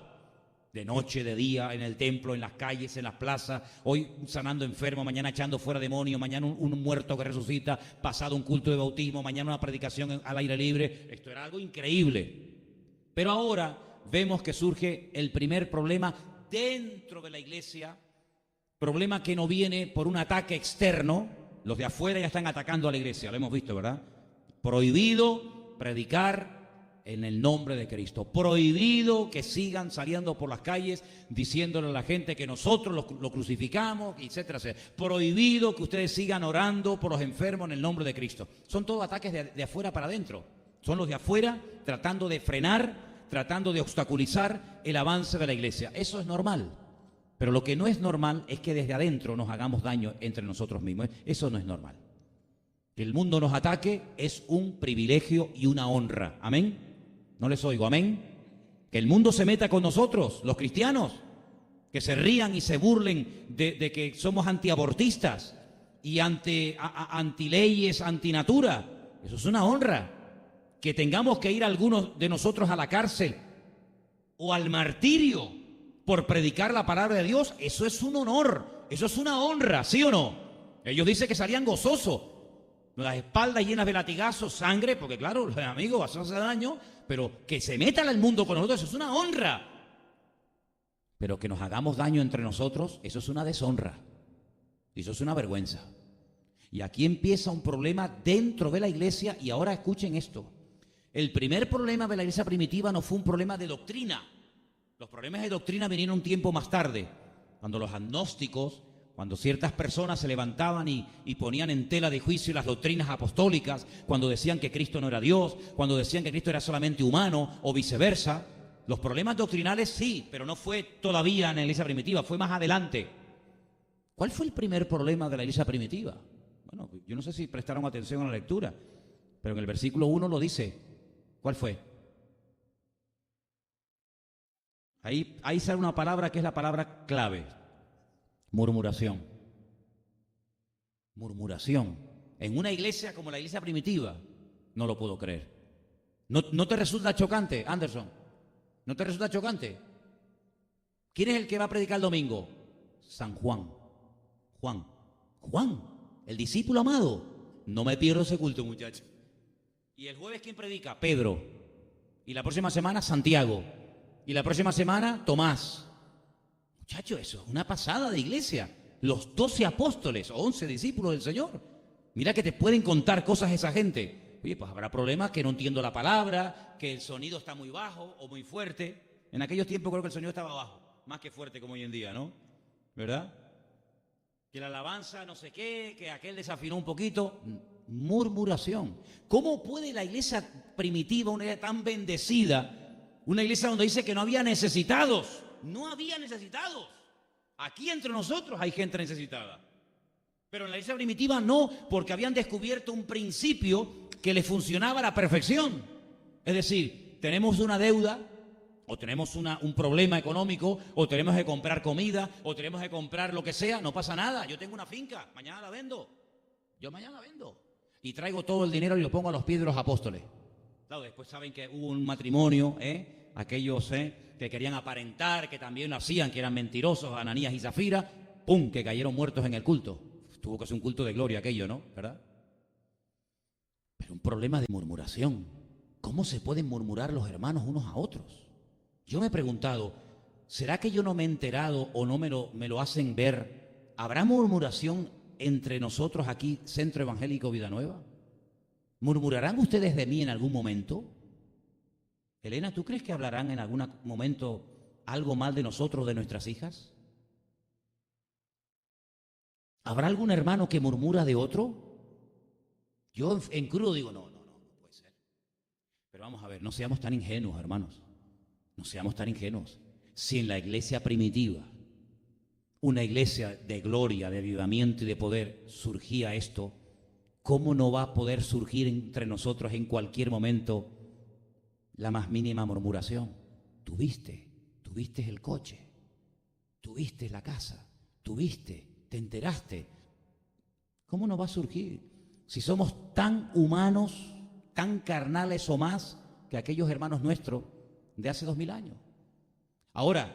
De noche, de día, en el templo, en las calles, en las plazas, hoy sanando enfermos, mañana echando fuera demonios, mañana un muerto que resucita, pasado un culto de bautismo, mañana una predicación al aire libre. Esto era algo increíble. Pero ahora vemos que surge el primer problema dentro de la iglesia, problema que no viene por un ataque externo. Los de afuera ya están atacando a la iglesia, lo hemos visto, ¿verdad? Prohibido predicar en el nombre de Cristo. Prohibido que sigan saliendo por las calles diciéndole a la gente que nosotros lo crucificamos, etcétera, etcétera. Prohibido que ustedes sigan orando por los enfermos en el nombre de Cristo. Son todos ataques de afuera para adentro. Son los de afuera tratando de frenar, tratando de obstaculizar el avance de la iglesia. Eso es normal. Pero lo que no es normal es que desde adentro nos hagamos daño entre nosotros mismos. Eso no es normal. Que el mundo nos ataque es un privilegio y una honra. ¿Amén? No les oigo. ¿Amén? Que el mundo se meta con nosotros, los cristianos, que se rían y se burlen de que somos antiabortistas y antileyes, antinatura. Eso es una honra. Que tengamos que ir algunos de nosotros a la cárcel o al martirio por predicar la palabra de Dios, eso es un honor, eso es una honra, ¿sí o no? Ellos dicen que salían gozosos, las espaldas llenas de latigazos, sangre, porque claro, los amigos hace daño, pero que se metan al mundo con nosotros, eso es una honra. Pero que nos hagamos daño entre nosotros, eso es una deshonra, eso es una vergüenza. Y aquí empieza un problema dentro de la iglesia, y ahora escuchen esto. El primer problema de la iglesia primitiva no fue un problema de doctrina. Los problemas de doctrina vinieron un tiempo más tarde, cuando los agnósticos, cuando ciertas personas se levantaban y ponían en tela de juicio las doctrinas apostólicas, cuando decían que Cristo no era Dios, cuando decían que Cristo era solamente humano o viceversa. Los problemas doctrinales sí, pero no fue todavía en la iglesia primitiva, fue más adelante. ¿Cuál fue el primer problema de la iglesia primitiva? Bueno, yo no sé si prestaron atención a la lectura, pero en el versículo 1 lo dice. ¿Cuál fue? Ahí sale una palabra que es la palabra clave. Murmuración. Murmuración. En una iglesia como la iglesia primitiva, no lo puedo creer. ¿No te resulta chocante, Anderson? ¿No te resulta chocante? ¿Quién es el que va a predicar el domingo? San Juan. Juan, el discípulo amado. No me pierdo ese culto, muchachos. ¿Y el jueves quién predica? Pedro. Y la próxima semana, Santiago. Y la próxima semana, Tomás. Muchachos, eso es una pasada de iglesia. Los 12 apóstoles o 11 discípulos del Señor. Mira que te pueden contar cosas esa gente. Oye, pues habrá problemas que no entiendo la palabra, que el sonido está muy bajo o muy fuerte. En aquellos tiempos creo que el sonido estaba bajo, más que fuerte como hoy en día, ¿no? ¿Verdad? Que la alabanza no sé qué, que aquel desafinó un poquito. Murmuración. ¿Cómo puede la iglesia primitiva, una iglesia tan bendecida, una iglesia donde dice que no había necesitados? No había necesitados. Aquí entre nosotros hay gente necesitada. Pero en la iglesia primitiva no, porque habían descubierto un principio que les funcionaba a la perfección. Es decir, tenemos una deuda, o tenemos un problema económico, o tenemos que comprar comida, o tenemos que comprar lo que sea, no pasa nada. Yo tengo una finca, mañana la vendo. Yo mañana la vendo. Y traigo todo el dinero y lo pongo a los pies de los apóstoles. Claro, después saben que hubo un matrimonio, aquellos que querían aparentar, que también lo hacían, que eran mentirosos, Ananías y Zafira, ¡pum!, que cayeron muertos en el culto. Tuvo que ser un culto de gloria aquello, ¿no? ¿Verdad? Pero un problema de murmuración. ¿Cómo se pueden murmurar los hermanos unos a otros? Yo me he preguntado, ¿será que yo no me he enterado o no me lo hacen ver? ¿Habrá murmuración entre nosotros aquí, Centro Evangélico Vida Nueva? ¿Murmurarán ustedes de mí en algún momento? Elena, ¿tú crees que hablarán en algún momento algo mal de nosotros, de nuestras hijas? ¿Habrá algún hermano que murmura de otro? Yo en crudo digo, no puede ser. Pero vamos a ver, no seamos tan ingenuos, hermanos. No seamos tan ingenuos. Si en la iglesia primitiva, una iglesia de gloria, de avivamiento y de poder, surgía esto, ¿cómo no va a poder surgir entre nosotros en cualquier momento la más mínima murmuración? Tuviste el coche, tuviste la casa, te enteraste. ¿Cómo no va a surgir? Si somos tan humanos, tan carnales o más que aquellos hermanos nuestros de hace 2000 años. Ahora,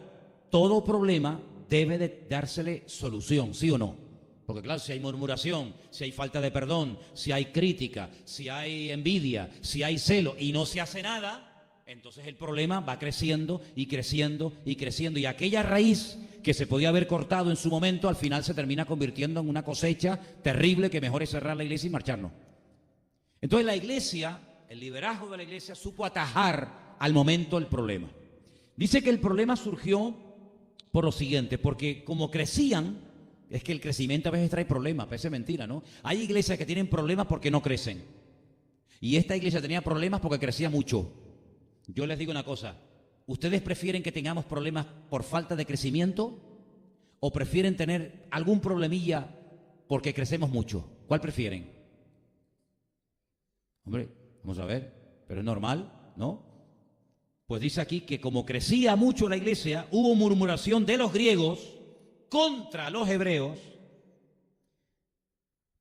todo problema debe de dársele solución, ¿sí o no? Porque claro, si hay murmuración, si hay falta de perdón, si hay crítica, si hay envidia, si hay celo y no se hace nada, entonces el problema va creciendo y creciendo y creciendo. Y aquella raíz que se podía haber cortado en su momento, al final se termina convirtiendo en una cosecha terrible que mejor es cerrar la iglesia y marcharnos. Entonces la iglesia, el liderazgo de la iglesia, supo atajar al momento el problema. Dice que el problema surgió por lo siguiente, porque como crecían, es que el crecimiento a veces trae problemas, parece mentira, ¿no? Hay iglesias que tienen problemas porque no crecen. Y esta iglesia tenía problemas porque crecía mucho. Yo les digo una cosa, ¿ustedes prefieren que tengamos problemas por falta de crecimiento o prefieren tener algún problemilla porque crecemos mucho? ¿Cuál prefieren? Hombre, vamos a ver, pero es normal, ¿no? Pues dice aquí que como crecía mucho la iglesia, hubo murmuración de los griegos contra los hebreos,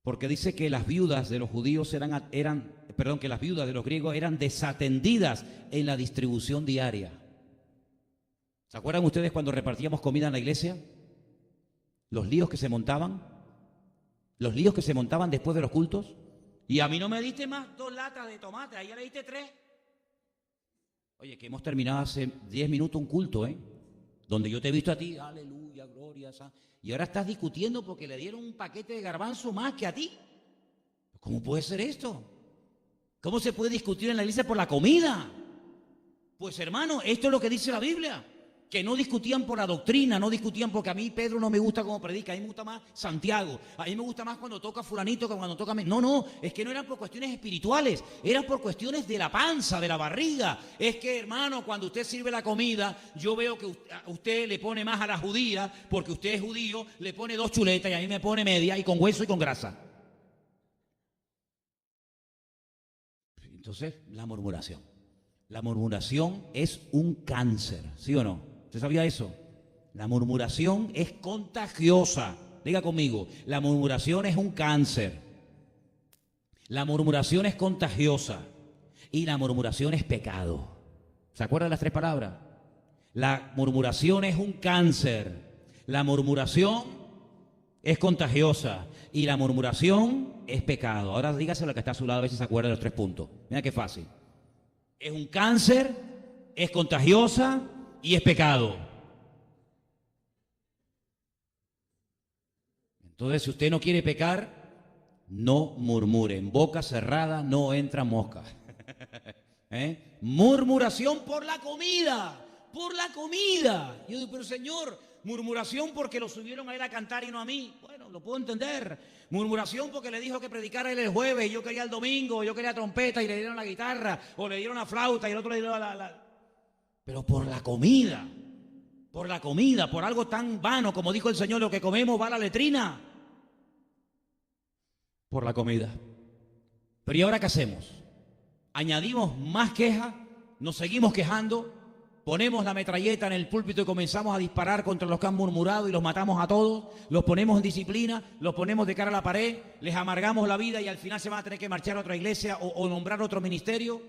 porque dice que las viudas de los judíos que las viudas de los griegos eran desatendidas en la distribución diaria. ¿Se acuerdan ustedes cuando repartíamos comida en la iglesia? Los líos que se montaban después de los cultos. Y a mí no me diste más 2 latas de tomate, a ella le diste 3. Oye, que hemos terminado hace 10 minutos un culto, donde yo te he visto a ti, aleluya, gloria, y ahora estás discutiendo porque le dieron un paquete de garbanzo más que a ti. ¿Cómo puede ser esto? ¿Cómo se puede discutir en la iglesia por la comida? Pues hermano, esto es lo que dice la Biblia, que no discutían por la doctrina, no discutían porque a mí Pedro no me gusta como predica, a mí me gusta más Santiago, a mí me gusta más cuando toca fulanito que cuando toca... No, es que no eran por cuestiones espirituales, eran por cuestiones de la panza, de la barriga. Es que hermano, cuando usted sirve la comida, yo veo que a usted le pone más a la judía, porque usted es judío, le pone 2 chuletas y a mí me pone media y con hueso y con grasa. Entonces, la murmuración. La murmuración es un cáncer, ¿sí o no? ¿Usted sabía eso? La murmuración es contagiosa. Diga conmigo, la murmuración es un cáncer. La murmuración es contagiosa. Y la murmuración es pecado. ¿Se acuerdan las 3 palabras? La murmuración es un cáncer. La murmuración es contagiosa y la murmuración es pecado. Ahora dígaselo al que está a su lado a ver si se acuerda de los 3 puntos. Mira qué fácil. Es un cáncer, es contagiosa y es pecado. Entonces, si usted no quiere pecar, no murmure. En boca cerrada no entra mosca. Murmuración por la comida. Por la comida. Yo digo, pero Señor, murmuración porque lo subieron a él a cantar y no a mí. Bueno, lo puedo entender. Murmuración porque le dijo que predicara él el jueves y yo quería el domingo, yo quería trompeta y le dieron la guitarra, o le dieron la flauta y el otro le dieron la... Pero por la comida, por algo tan vano como dijo el Señor, lo que comemos va a la letrina. Por la comida. Pero ¿y ahora qué hacemos? Añadimos más quejas, nos seguimos quejando, ponemos la metralleta en el púlpito y comenzamos a disparar contra los que han murmurado y los matamos a todos, los ponemos en disciplina, los ponemos de cara a la pared, les amargamos la vida y al final se van a tener que marchar a otra iglesia o nombrar otro ministerio.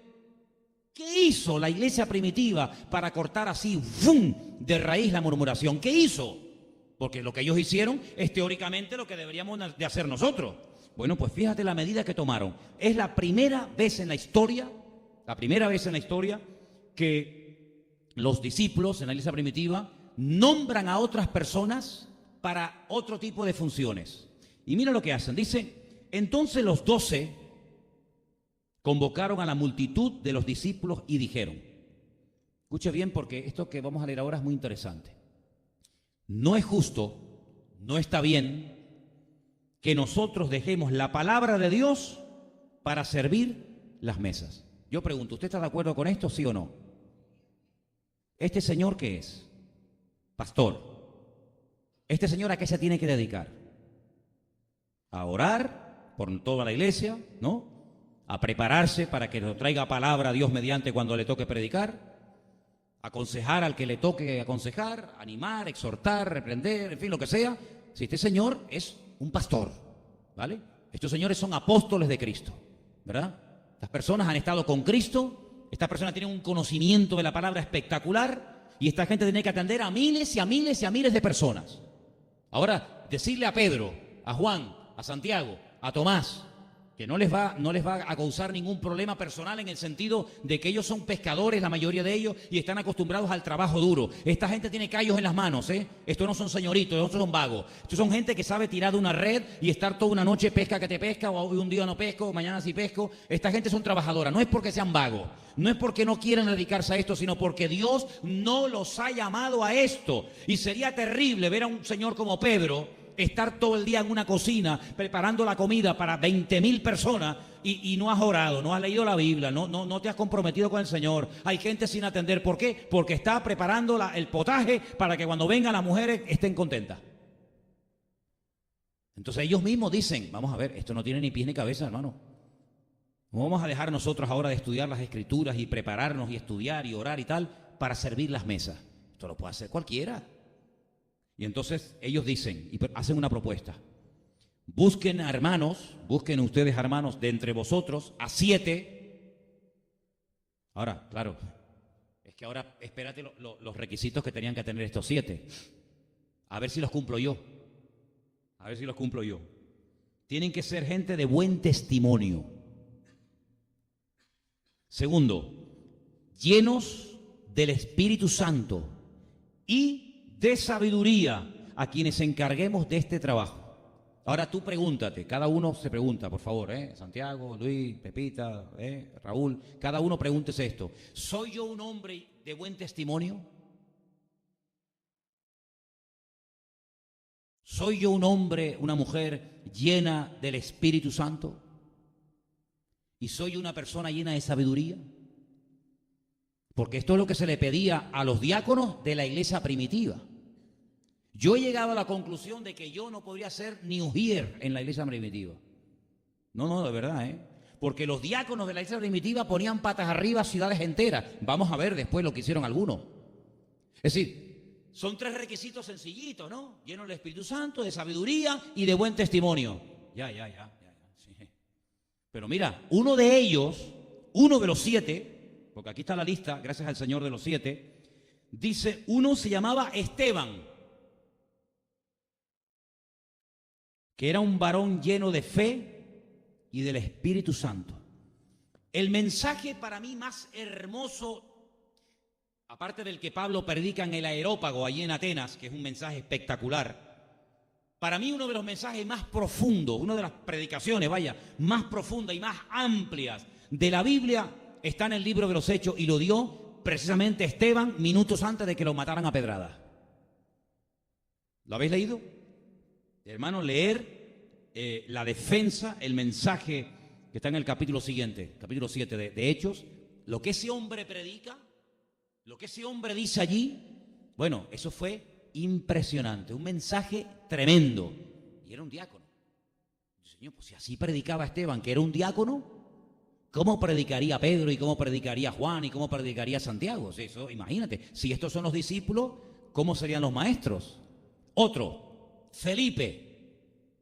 ¿Qué hizo la iglesia primitiva para cortar así, ¡fum!, de raíz la murmuración? ¿Qué hizo? Porque lo que ellos hicieron es teóricamente lo que deberíamos de hacer nosotros. Bueno, pues fíjate la medida que tomaron. Es la primera vez en la historia que los discípulos en la iglesia primitiva nombran a otras personas para otro tipo de funciones. Y mira lo que hacen. Dice, entonces los 12 convocaron a la multitud de los discípulos y dijeron, escuche bien porque esto que vamos a leer ahora es muy interesante. No es justo, no está bien que nosotros dejemos la palabra de Dios para servir las mesas. Yo pregunto, ¿usted está de acuerdo con esto, sí o no? ¿Este señor qué es? Pastor. ¿Este señor a qué se tiene que dedicar? A orar por toda la iglesia, ¿no? A prepararse para que nos traiga palabra a Dios mediante cuando le toque predicar, aconsejar al que le toque aconsejar, animar, exhortar, reprender, en fin, lo que sea. Si este señor es un pastor, ¿vale? Estos señores son apóstoles de Cristo, ¿verdad? Estas personas han estado con Cristo, estas personas tienen un conocimiento de la palabra espectacular y esta gente tiene que atender a miles y a miles y a miles de personas. Ahora, decirle a Pedro, a Juan, a Santiago, a Tomás, que no les va a causar ningún problema personal en el sentido de que ellos son pescadores, la mayoría de ellos, y están acostumbrados al trabajo duro. Esta gente tiene callos en las manos, ¿eh? Estos no son señoritos, estos son vagos. Estos son gente que sabe tirar de una red y estar toda una noche pesca que te pesca, o un día no pesco, mañana sí pesco. Esta gente son trabajadoras, no es porque sean vagos, no es porque no quieran dedicarse a esto, sino porque Dios no los ha llamado a esto. Y sería terrible ver a un señor como Pedro estar todo el día en una cocina preparando la comida para 20.000 personas y no has orado, no has leído la Biblia, no te has comprometido con el Señor. Hay gente sin atender. ¿Por qué? Porque está preparando el potaje para que cuando vengan las mujeres estén contentas. Entonces ellos mismos dicen, vamos a ver, esto no tiene ni pies ni cabeza, hermano. No vamos a dejar nosotros ahora de estudiar las Escrituras y prepararnos y estudiar y orar y tal para servir las mesas. Esto lo puede hacer cualquiera. Y entonces ellos dicen y hacen una propuesta. Busquen ustedes hermanos de entre vosotros a 7. Ahora, claro, es que ahora espérate los requisitos que tenían que tener estos 7. A ver si los cumplo yo. Tienen que ser gente de buen testimonio. Segundo, llenos del Espíritu Santo y de sabiduría a quienes encarguemos de este trabajo. Ahora tú pregúntate, cada uno se pregunta, por favor, Santiago, Luis, Pepita, Raúl, cada uno pregúntese esto. ¿Soy yo un hombre de buen testimonio? ¿Soy yo un hombre, una mujer llena del Espíritu Santo? ¿Y soy una persona llena de sabiduría? Porque esto es lo que se le pedía a los diáconos de la iglesia primitiva. Yo he llegado a la conclusión de que yo no podría ser ni ujier en la iglesia primitiva. No, de verdad, Porque los diáconos de la iglesia primitiva ponían patas arriba ciudades enteras. Vamos a ver después lo que hicieron algunos. Es decir, son 3 requisitos sencillitos, ¿no? Lleno del Espíritu Santo, de sabiduría y de buen testimonio. Ya. Sí. Pero mira, uno de los 7, porque aquí está la lista, gracias al Señor, de los 7, Dice, uno se llamaba Esteban, que era un varón lleno de fe y del Espíritu Santo. El mensaje para mí más hermoso, aparte del que Pablo predica en el Areópago, allí en Atenas, que es un mensaje espectacular, para mí uno de los mensajes más profundos, una de las predicaciones, más profundas y más amplias de la Biblia está en el libro de los Hechos, y lo dio precisamente Esteban minutos antes de que lo mataran a pedradas. ¿Lo habéis leído? Hermano, leer la defensa, el mensaje que está en el capítulo siguiente, capítulo 7 de Hechos, lo que ese hombre predica, lo que ese hombre dice allí, bueno, eso fue impresionante, un mensaje tremendo. Y era un diácono. Señor, pues si así predicaba Esteban, que era un diácono, ¿cómo predicaría Pedro y cómo predicaría Juan y cómo predicaría Santiago? Eso, imagínate, si estos son los discípulos, ¿cómo serían los maestros? Otro, Felipe.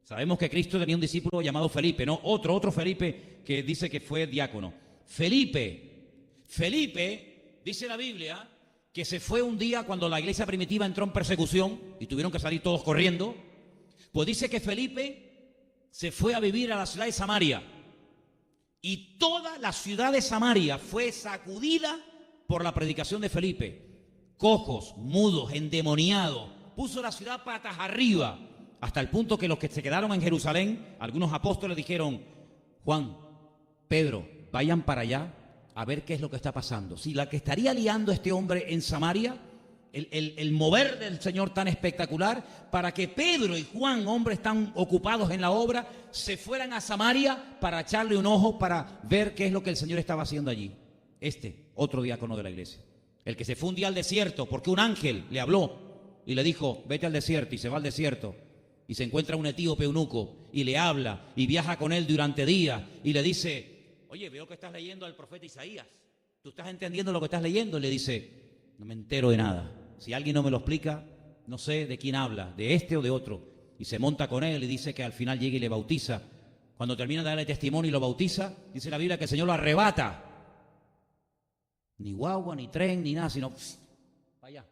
Sabemos que Cristo tenía un discípulo llamado Felipe, ¿no? Otro Felipe que dice que fue diácono. Felipe, dice la Biblia, que se fue un día cuando la iglesia primitiva entró en persecución y tuvieron que salir todos corriendo. Pues dice que Felipe se fue a vivir a la ciudad de Samaria. Y toda la ciudad de Samaria fue sacudida por la predicación de Felipe. Cojos, mudos, endemoniados. Puso la ciudad patas arriba. Hasta el punto que los que se quedaron en Jerusalén, algunos apóstoles dijeron, Juan, Pedro, vayan para allá a ver qué es lo que está pasando. Si la que estaría liando este hombre en Samaria, el mover del Señor tan espectacular, para que Pedro y Juan, hombres tan ocupados en la obra, se fueran a Samaria para echarle un ojo, para ver qué es lo que el Señor estaba haciendo allí. Otro diácono de la iglesia, el que se fue un día al desierto porque un ángel le habló y le dijo, vete al desierto, y se va al desierto. Y se encuentra un etíope eunuco y le habla y viaja con él durante días y le dice, oye, veo que estás leyendo al profeta Isaías. ¿Tú estás entendiendo lo que estás leyendo? Y le dice, no me entero de nada. Si alguien no me lo explica, no sé de quién habla, de este o de otro. Y se monta con él y dice que al final llega y le bautiza. Cuando termina de darle testimonio y lo bautiza, dice la Biblia que el Señor lo arrebata. Ni guagua, ni tren, ni nada, sino vaya.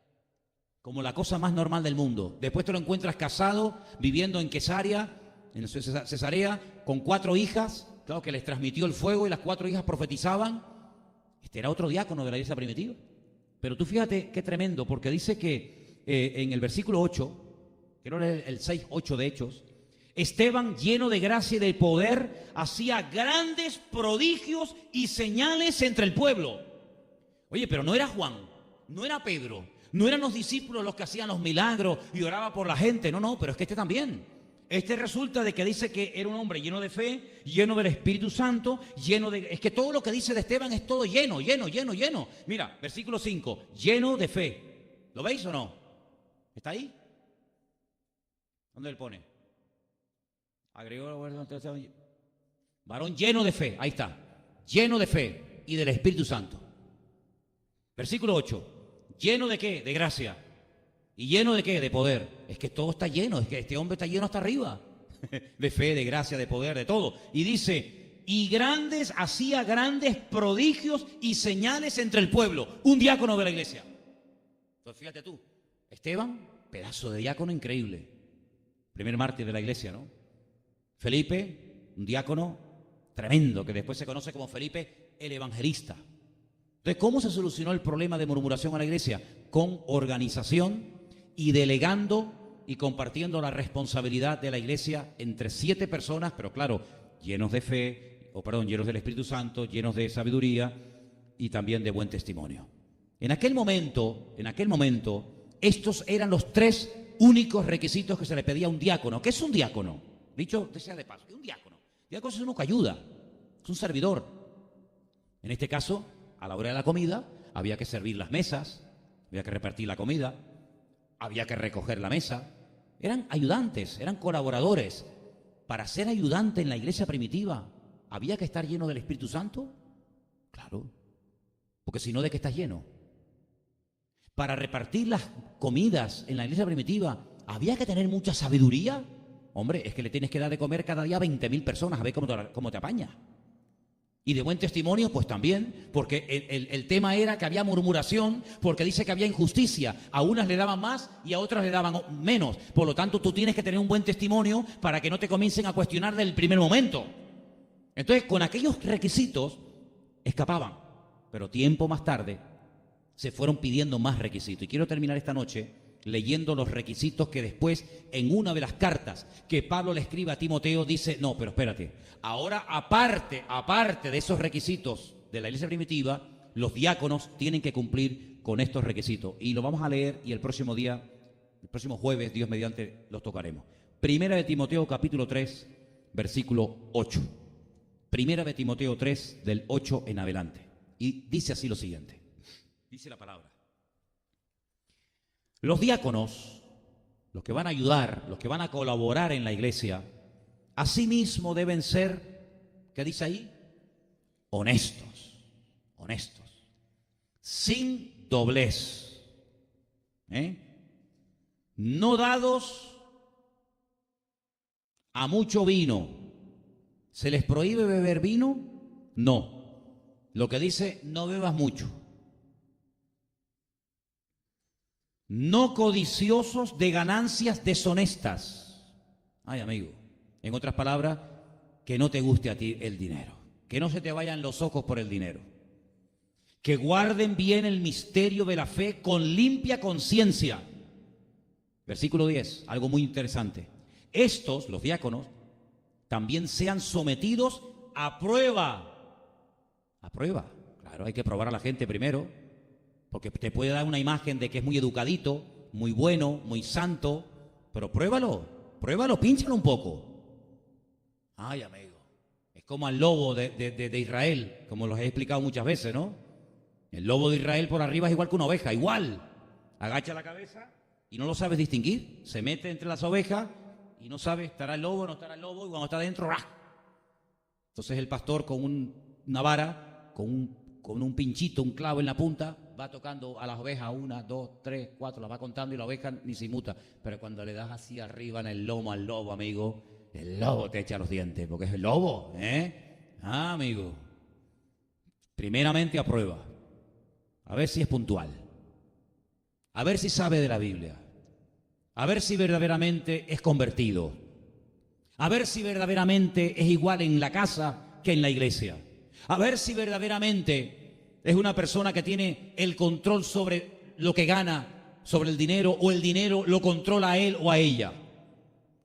Como la cosa más normal del mundo. Después te lo encuentras casado, viviendo en Cesarea, con 4 hijas, claro que les transmitió el fuego y las 4 hijas profetizaban. Este era otro diácono de la iglesia primitiva. Pero tú fíjate qué tremendo, porque dice que en el versículo 8, creo que era el 6-8 de Hechos, Esteban, lleno de gracia y de poder, hacía grandes prodigios y señales entre el pueblo. Oye, pero no era Juan, no era Pedro, no eran los discípulos los que hacían los milagros y oraba por la gente. No, pero es que este también. Este resulta de que dice que era un hombre lleno de fe, lleno del Espíritu Santo, es que todo lo que dice de Esteban es todo lleno. Mira, versículo 5, lleno de fe. ¿Lo veis o no? ¿Está ahí? ¿Dónde él pone? Agregó varón lleno de fe, ahí está. Lleno de fe y del Espíritu Santo. Versículo 8. ¿Lleno de qué? De gracia. ¿Y lleno de qué? De poder. Es que todo está lleno, es que este hombre está lleno hasta arriba. De fe, de gracia, de poder, de todo. Y dice, hacía grandes prodigios y señales entre el pueblo. Un diácono de la iglesia. Entonces fíjate tú, Esteban, pedazo de diácono increíble. Primer mártir de la iglesia, ¿no? Felipe, un diácono tremendo, que después se conoce como Felipe el Evangelista. Entonces, ¿cómo se solucionó el problema de murmuración a la iglesia? Con organización y delegando y compartiendo la responsabilidad de la iglesia entre 7 personas, pero claro, llenos de fe, llenos del Espíritu Santo, llenos de sabiduría y también de buen testimonio. En aquel momento, estos eran los 3 únicos requisitos que se le pedía a un diácono. ¿Qué es un diácono? Dicho sea de paso, ¿qué es un diácono? Diácono es uno que ayuda, es un servidor. En este caso, a la hora de la comida, había que servir las mesas, había que repartir la comida, había que recoger la mesa. Eran ayudantes, eran colaboradores. Para ser ayudante en la iglesia primitiva, ¿había que estar lleno del Espíritu Santo? Claro, porque si no, ¿de qué estás lleno? Para repartir las comidas en la iglesia primitiva, ¿había que tener mucha sabiduría? Hombre, es que le tienes que dar de comer cada día a 20.000 personas, a ver cómo te apañas. Y de buen testimonio, pues también, porque el tema era que había murmuración, porque dice que había injusticia. A unas le daban más y a otras le daban menos. Por lo tanto, tú tienes que tener un buen testimonio para que no te comiencen a cuestionar del primer momento. Entonces, con aquellos requisitos, escapaban. Pero tiempo más tarde, se fueron pidiendo más requisitos. Y quiero terminar esta noche leyendo los requisitos que después, en una de las cartas que Pablo le escribe a Timoteo, dice, no, pero espérate, ahora aparte de esos requisitos de la iglesia primitiva, los diáconos tienen que cumplir con estos requisitos. Y lo vamos a leer y el próximo día, el próximo jueves, Dios mediante, los tocaremos. Primera de Timoteo, capítulo 3, versículo 8. Primera de Timoteo 3, del 8 en adelante. Y dice así lo siguiente. Dice la palabra. Los diáconos, los que van a ayudar, los que van a colaborar en la iglesia, asimismo deben ser, ¿qué dice ahí? Honestos, sin doblez, no dados a mucho vino. ¿Se les prohíbe beber vino? No. Lo que dice, no bebas mucho. No codiciosos de ganancias deshonestas. Ay, amigo. En otras palabras, que no te guste a ti el dinero. Que no se te vayan los ojos por el dinero. Que guarden bien el misterio de la fe con limpia conciencia. Versículo 10, algo muy interesante. Estos, los diáconos, también sean sometidos a prueba. A prueba. Claro, hay que probar a la gente primero. Porque te puede dar una imagen de que es muy educadito, muy bueno, muy santo, pero pruébalo, pínchalo un poco. Ay, amigo, es como al lobo de Israel, como los he explicado muchas veces, ¿no? El lobo de Israel por arriba es igual que una oveja, igual. Agacha la cabeza y no lo sabes distinguir. Se mete entre las ovejas y no sabe, estará el lobo, no estará el lobo, y cuando está dentro, ¡rah! Entonces el pastor con una vara, con un pinchito, un clavo en la punta, va tocando a las ovejas, 1, 2, 3, 4, las va contando y la oveja ni se inmuta. Pero cuando le das así arriba en el lomo al lobo, amigo, el lobo te echa los dientes, porque es el lobo, Ah, amigo. Primeramente a prueba. A ver si es puntual. A ver si sabe de la Biblia. A ver si verdaderamente es convertido. A ver si verdaderamente es igual en la casa que en la iglesia. A ver si verdaderamente es una persona que tiene el control sobre lo que gana, sobre el dinero, o el dinero lo controla a él o a ella.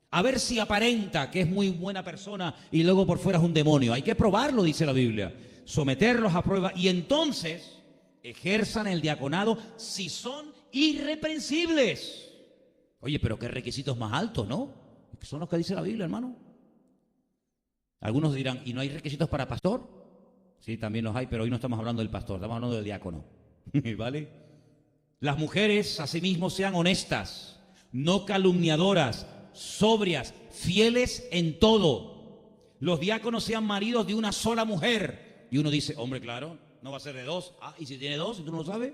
A ver si aparenta que es muy buena persona y luego por fuera es un demonio. Hay que probarlo, dice la Biblia. Someterlos a prueba y entonces ejerzan el diaconado si son irreprensibles. Oye, pero qué requisitos más altos, ¿no? Son los que dice la Biblia, hermano. Algunos dirán, ¿y no hay requisitos para pastor? Sí, también los hay, pero hoy no estamos hablando del pastor, estamos hablando del diácono. ¿Vale? Las mujeres, asimismo, sean honestas, no calumniadoras, sobrias, fieles en todo. Los diáconos sean maridos de una sola mujer. Y uno dice, hombre, claro, no va a ser de dos. Ah, ¿y si tiene dos? ¿Y tú no lo sabes?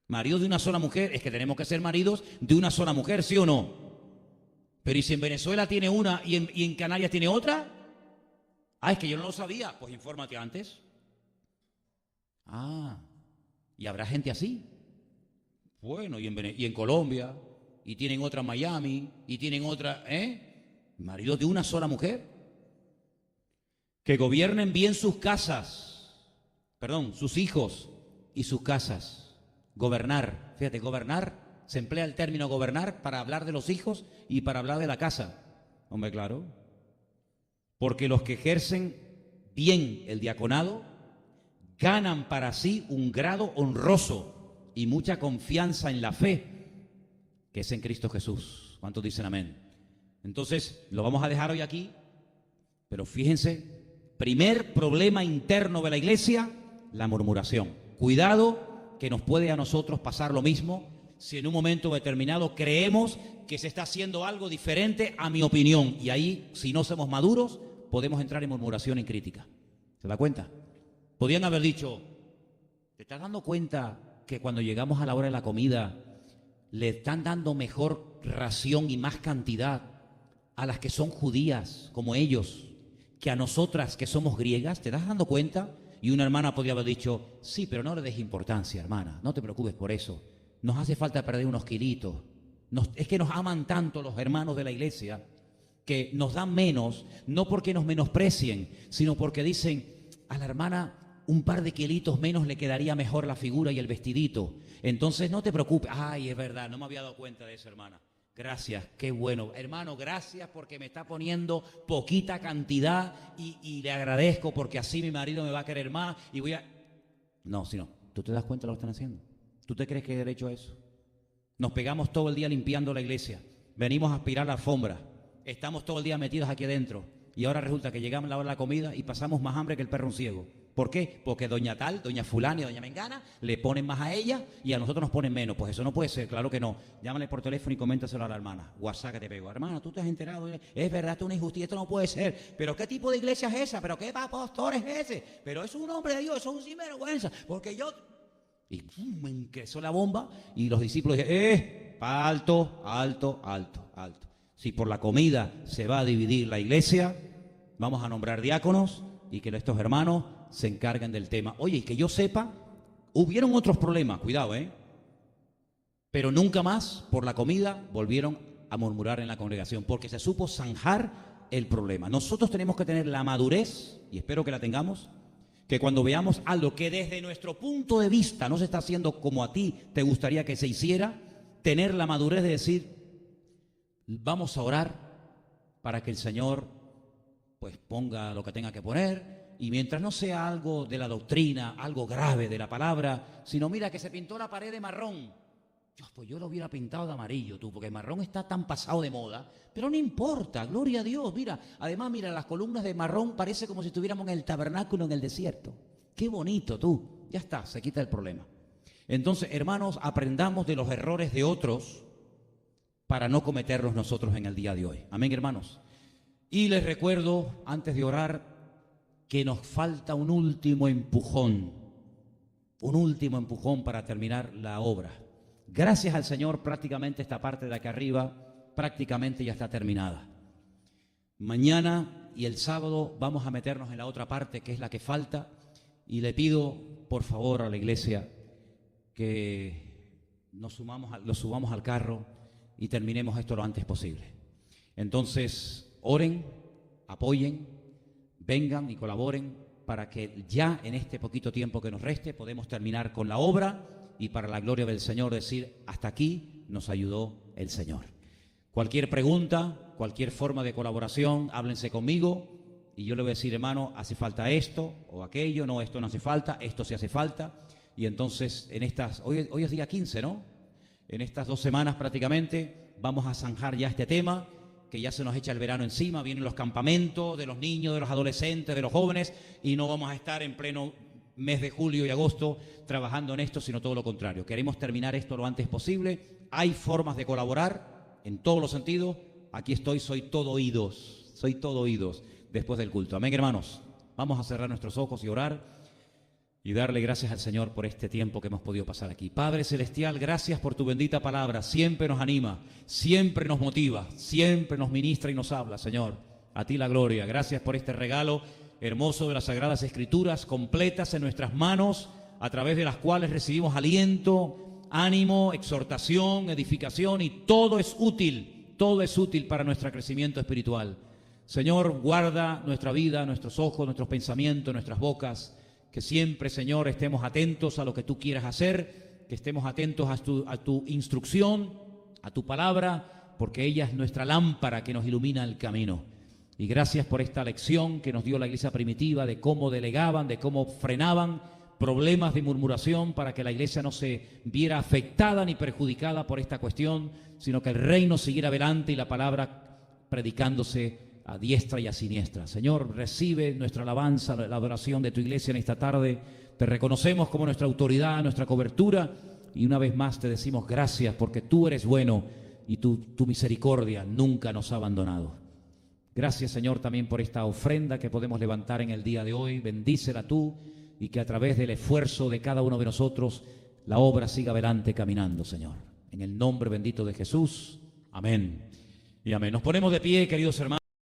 Maridos de una sola mujer, es que tenemos que ser maridos de una sola mujer, ¿sí o no? Pero ¿y si en Venezuela tiene una y en Canarias tiene otra? Ah, es que yo no lo sabía. Pues infórmate antes. Ah, ¿y habrá gente así? Bueno, y en Colombia, y tienen otra en Miami, y tienen otra, maridos de una sola mujer. Que gobiernen bien sus casas, sus hijos y sus casas. Gobernar, fíjate, gobernar, se emplea el término gobernar para hablar de los hijos y para hablar de la casa. Hombre, claro. Porque los que ejercen bien el diaconado ganan para sí un grado honroso y mucha confianza en la fe, que es en Cristo Jesús. ¿Cuántos dicen amén? Entonces, lo vamos a dejar hoy aquí, pero fíjense, primer problema interno de la iglesia, la murmuración. Cuidado, que nos puede a nosotros pasar lo mismo si en un momento determinado creemos que se está haciendo algo diferente a mi opinión. Y ahí, si no somos maduros, podemos entrar en murmuración, en crítica. ¿Se da cuenta? Podrían haber dicho, ¿te estás dando cuenta que cuando llegamos a la hora de la comida le están dando mejor ración y más cantidad a las que son judías, como ellos, que a nosotras que somos griegas, ¿te das dando cuenta? Y una hermana podría haber dicho, sí, pero no le des importancia, hermana, no te preocupes por eso. Nos hace falta perder unos kilitos. Es que nos aman tanto los hermanos de la iglesia que nos dan menos, no porque nos menosprecien, sino porque dicen, a la hermana un par de kilitos menos le quedaría mejor la figura y el vestidito. Entonces no te preocupes. Ay, es verdad, no me había dado cuenta de eso, hermana. Gracias, qué bueno. Hermano, gracias porque me está poniendo poquita cantidad y le agradezco porque así mi marido me va a querer más y voy a... No, si no, ¿tú te das cuenta de lo que están haciendo? ¿Tú te crees que hay derecho a eso? Nos pegamos todo el día limpiando la iglesia, venimos a aspirar la alfombra, estamos todo el día metidos aquí adentro y ahora resulta que llegamos a la hora de la comida y pasamos más hambre que el perro un ciego. ¿Por qué? Porque doña tal, doña fulana y doña mengana le ponen más a ella y a nosotros nos ponen menos. Pues eso no puede ser, claro que no. Llámale por teléfono y coméntaselo a la hermana. WhatsApp que te pego. Hermana, ¿tú te has enterado? Es verdad, esto es una injusticia, esto no puede ser. ¿Pero qué tipo de iglesia es esa? ¿Pero qué pastor es ese? Pero eso es un hombre de Dios, eso es un sinvergüenza. Porque yo... Y me ingresó la bomba y los discípulos dijeron, alto, alto, alto, alto. Si por la comida se va a dividir la iglesia, vamos a nombrar diáconos y que estos hermanos se encarguen del tema. Oye, y que yo sepa, hubieron otros problemas, cuidado, pero nunca más por la comida volvieron a murmurar en la congregación, porque se supo zanjar el problema. Nosotros tenemos que tener la madurez, y espero que la tengamos, que cuando veamos algo que desde nuestro punto de vista no se está haciendo como a ti te gustaría que se hiciera, tener la madurez de decir, vamos a orar para que el Señor pues ponga lo que tenga que poner. Y mientras no sea algo de la doctrina, algo grave de la palabra, sino mira que se pintó la pared de marrón. Pues yo lo hubiera pintado de amarillo, tú, porque el marrón está tan pasado de moda, pero no importa, gloria a Dios. Mira, además, mira, las columnas de marrón parece como si estuviéramos en el tabernáculo en el desierto. Qué bonito, tú. Ya está, se quita el problema. Entonces, hermanos, aprendamos de los errores de otros para no cometerlos nosotros en el día de hoy. Amén, hermanos. Y les recuerdo, antes de orar, que nos falta un último empujón para terminar la obra. Gracias al Señor, prácticamente esta parte de aquí arriba, prácticamente ya está terminada. Mañana y el sábado vamos a meternos en la otra parte, que es la que falta, y le pido, por favor, a la iglesia que nos subamos al carro y terminemos esto lo antes posible. Entonces, oren, apoyen, vengan y colaboren para que ya en este poquito tiempo que nos reste podemos terminar con la obra y para la gloria del Señor decir, hasta aquí nos ayudó el Señor. Cualquier pregunta, cualquier forma de colaboración, háblense conmigo y yo le voy a decir, hermano, hace falta esto o aquello, no, esto no hace falta, esto sí hace falta. Y entonces hoy es día 15, ¿no? En estas 2 semanas prácticamente vamos a zanjar ya este tema, que ya se nos echa el verano encima, vienen los campamentos de los niños, de los adolescentes, de los jóvenes, y no vamos a estar en pleno mes de julio y agosto trabajando en esto, sino todo lo contrario. Queremos terminar esto lo antes posible. Hay formas de colaborar en todos los sentidos. Aquí estoy, soy todo oídos después del culto. Amén, hermanos. Vamos a cerrar nuestros ojos y orar y darle gracias al Señor por este tiempo que hemos podido pasar aquí. Padre Celestial, gracias por tu bendita palabra. Siempre nos anima, siempre nos motiva, siempre nos ministra y nos habla, Señor. A ti la gloria. Gracias por este regalo hermoso de las Sagradas Escrituras, completas en nuestras manos, a través de las cuales recibimos aliento, ánimo, exhortación, edificación, y todo es útil para nuestro crecimiento espiritual. Señor, guarda nuestra vida, nuestros ojos, nuestros pensamientos, nuestras bocas, que siempre, Señor, estemos atentos a lo que tú quieras hacer, que estemos atentos a tu instrucción, a tu palabra, porque ella es nuestra lámpara que nos ilumina el camino. Y gracias por esta lección que nos dio la iglesia primitiva de cómo delegaban, de cómo frenaban problemas de murmuración para que la iglesia no se viera afectada ni perjudicada por esta cuestión, sino que el reino siguiera adelante y la palabra predicándose a diestra y a siniestra. Señor, recibe nuestra alabanza, la adoración de tu iglesia en esta tarde. Te reconocemos como nuestra autoridad, nuestra cobertura, y una vez más te decimos gracias porque tú eres bueno y tu misericordia nunca nos ha abandonado. Gracias, Señor, también por esta ofrenda que podemos levantar en el día de hoy. Bendícela tú y que a través del esfuerzo de cada uno de nosotros la obra siga adelante caminando, Señor. En el nombre bendito de Jesús. Amén y amén. Nos ponemos de pie, queridos hermanos.